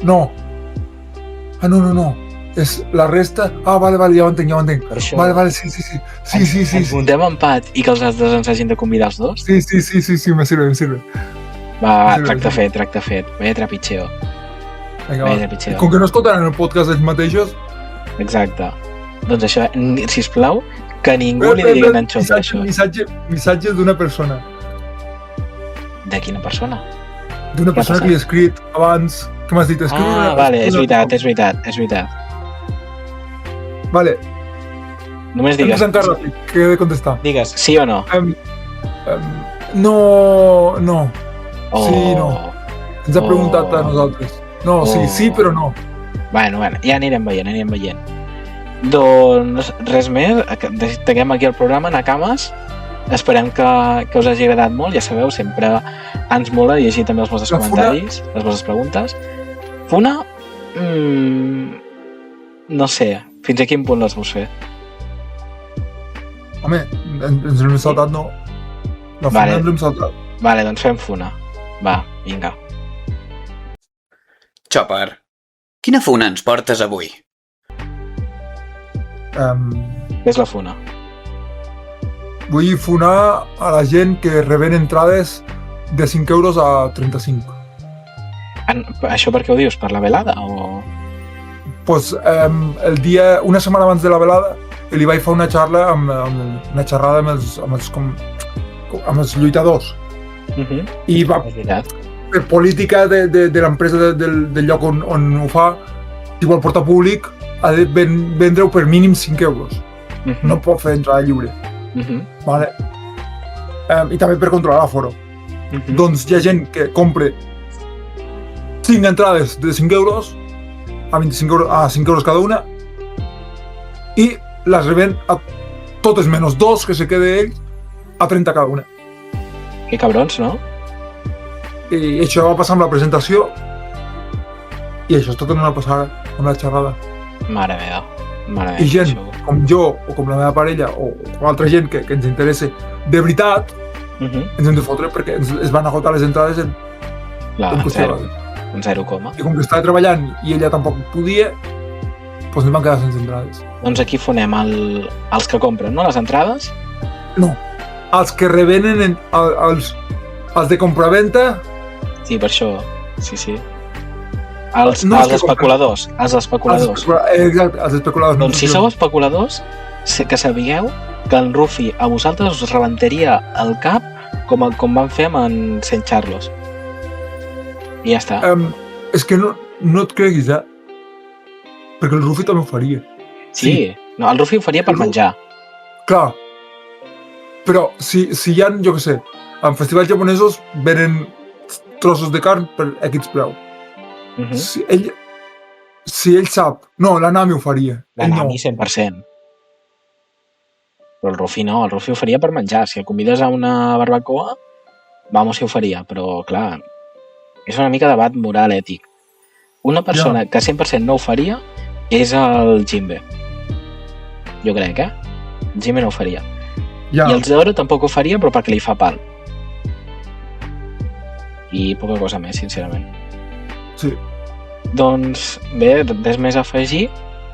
No. No. És la resta... Vale, ja ho entenc. Per això. Vale, sí. Ens muntem a empat i que els altres ens hagin de convidar els dos? Sí, me sirve. Va, Sí, tracte fet. Vaya trapitxeo. Vinga, Vaya va. trapitxeo. Com que no escoltaran el podcast ells mateixos... Exacte. Doncs això, sisplau, que ningú li digui a en Chopper això. Missatge d'una persona. De quina persona? D'una Què ha persona passat? que li he escrit abans... Que m'has dit? Vale, és veritat. Vale, Només hem digues. de ràpid, que he de contestar. Digues, sí o no? No. Oh. Sí, no. Ens ha preguntat a nosaltres. No, sí, però no. Bueno, ja anirem veient. Doncs res més, tanquem aquí el programa, Nakamas. Esperem que us hagi agradat molt, ja sabeu, sempre ens mola llegir també els vostres comentaris, les vostres preguntes. Funa? No sé, fins a quin punt les vols fer? Home, ens l'hem saltat, no? La funa ens l'hem saltat. Vale, doncs fem funa. Va, vinga. Chopper, quina funa ens portes avui? Què és la funa? Vull funar a la gent que reben entrades de 5 euros a 35. Això per què ho dius? Per la velada o...? Pues, una setmana abans de la velada, li vaig fer una xerrada amb els lluitadors. I va, És veritat. per política de l'empresa del lloc on ho fa, si vol portar públic, ha de vendre-ho per mínim 5 euros. No pot fer entrada lliure. Vale. I també per controlar l'aforo. Doncs hi ha gent que compra 5 entrades de 5 euros a 25 euros, a 5 euros cada una i les reben a totes menys 2 que se quede ell a 30 cada una. Que cabrons, no? I això va passar amb la presentació i això és tot en una passada, amb la xerrada. Mare meva. I gent com jo o com la meva parella o altra gent que ens interessa de veritat, ens hem de fotre perquè es van agotar les entrades en qüestió d'hores. En 0, coma. I com que estava treballant i ella tampoc podia, doncs ens van quedar sense entrades. Doncs aquí fonem els que compren, no? Les entrades? No, els que revenen els de compraventa. Sí, per això. Sí. Els especuladors. Els especuladors. Exacte, els especuladors. Doncs si sou especuladors, que sapigueu que en Rufi a vosaltres us rebentaria el cap com van fer amb en Saint Charles. I ja està. És que no et creguis, perquè el Rufi també ho faria. Sí. No, el Rufi ho faria per menjar. Clar. Però si hi ha, jo què sé, en festivals japonesos venen trossos de carn per X preu. Si ell sap... No, la Nami ho faria. La Nami 100%. Però el Rufi no, el Rufi ho faria per menjar. Si el convides a una barbacoa, vamos, si ho faria. Però, clar, és una mica debat moral ètic. Una persona que 100% no ho faria és el Jimbe. Jo crec, El Jimbe no ho faria. I el Zoro tampoc ho faria, però perquè li fa pal. I poca cosa més, sincerament. Sí. Doncs bé, res més a afegir.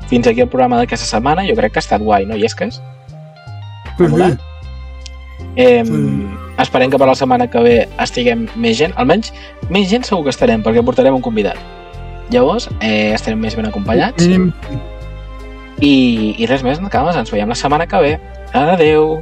Fins aquí el programa d'aquesta setmana. Jo crec que ha estat guai, no, Iesques? Sí. Esperem que per la setmana que ve estiguem més gent. Almenys més gent segur que estarem, perquè portarem un convidat. Llavors, estarem més ben acompanyats. I res més, Nakamas, ens veiem la setmana que ve. Adeu!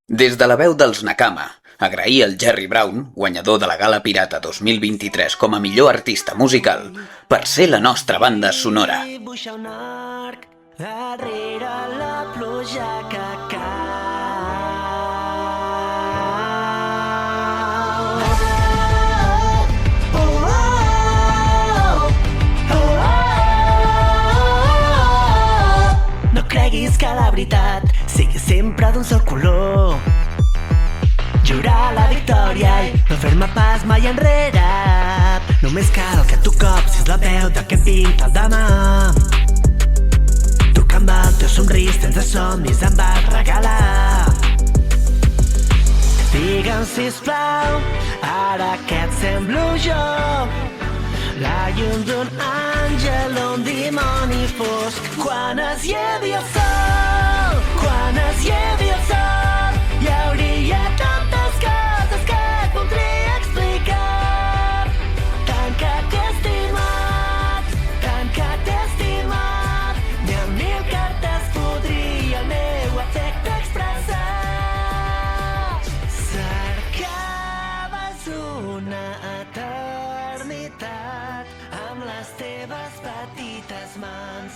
Des de la veu dels Nakama, agrair al Jerry Brown, guanyador de la Gala Pirata 2023 com a millor artista musical, per ser la nostra banda sonora. Dibuixa un arc darrere la pluja que cau. No creguis que la veritat sigui sempre d'un sol color. Jurar la victòria i no fer-me pas mai enrere. Només cal que tu copsis la veu del que pinta el demà. Tu que amb el teu somrís tens de somnis em vas regalar. Digue'm sisplau, ara que et semblo jo, la llum d'un àngel o un dimoni fosc. Quan es llevi el sol, quan es llevi el sol, hi hauria tantes coses que et voldria explicar. Tant que t'he estimat, tant que t'he estimat, ni amb 1000 cartes podria el meu afecte expressar. Cercaves una eternitat amb les teves petites mans.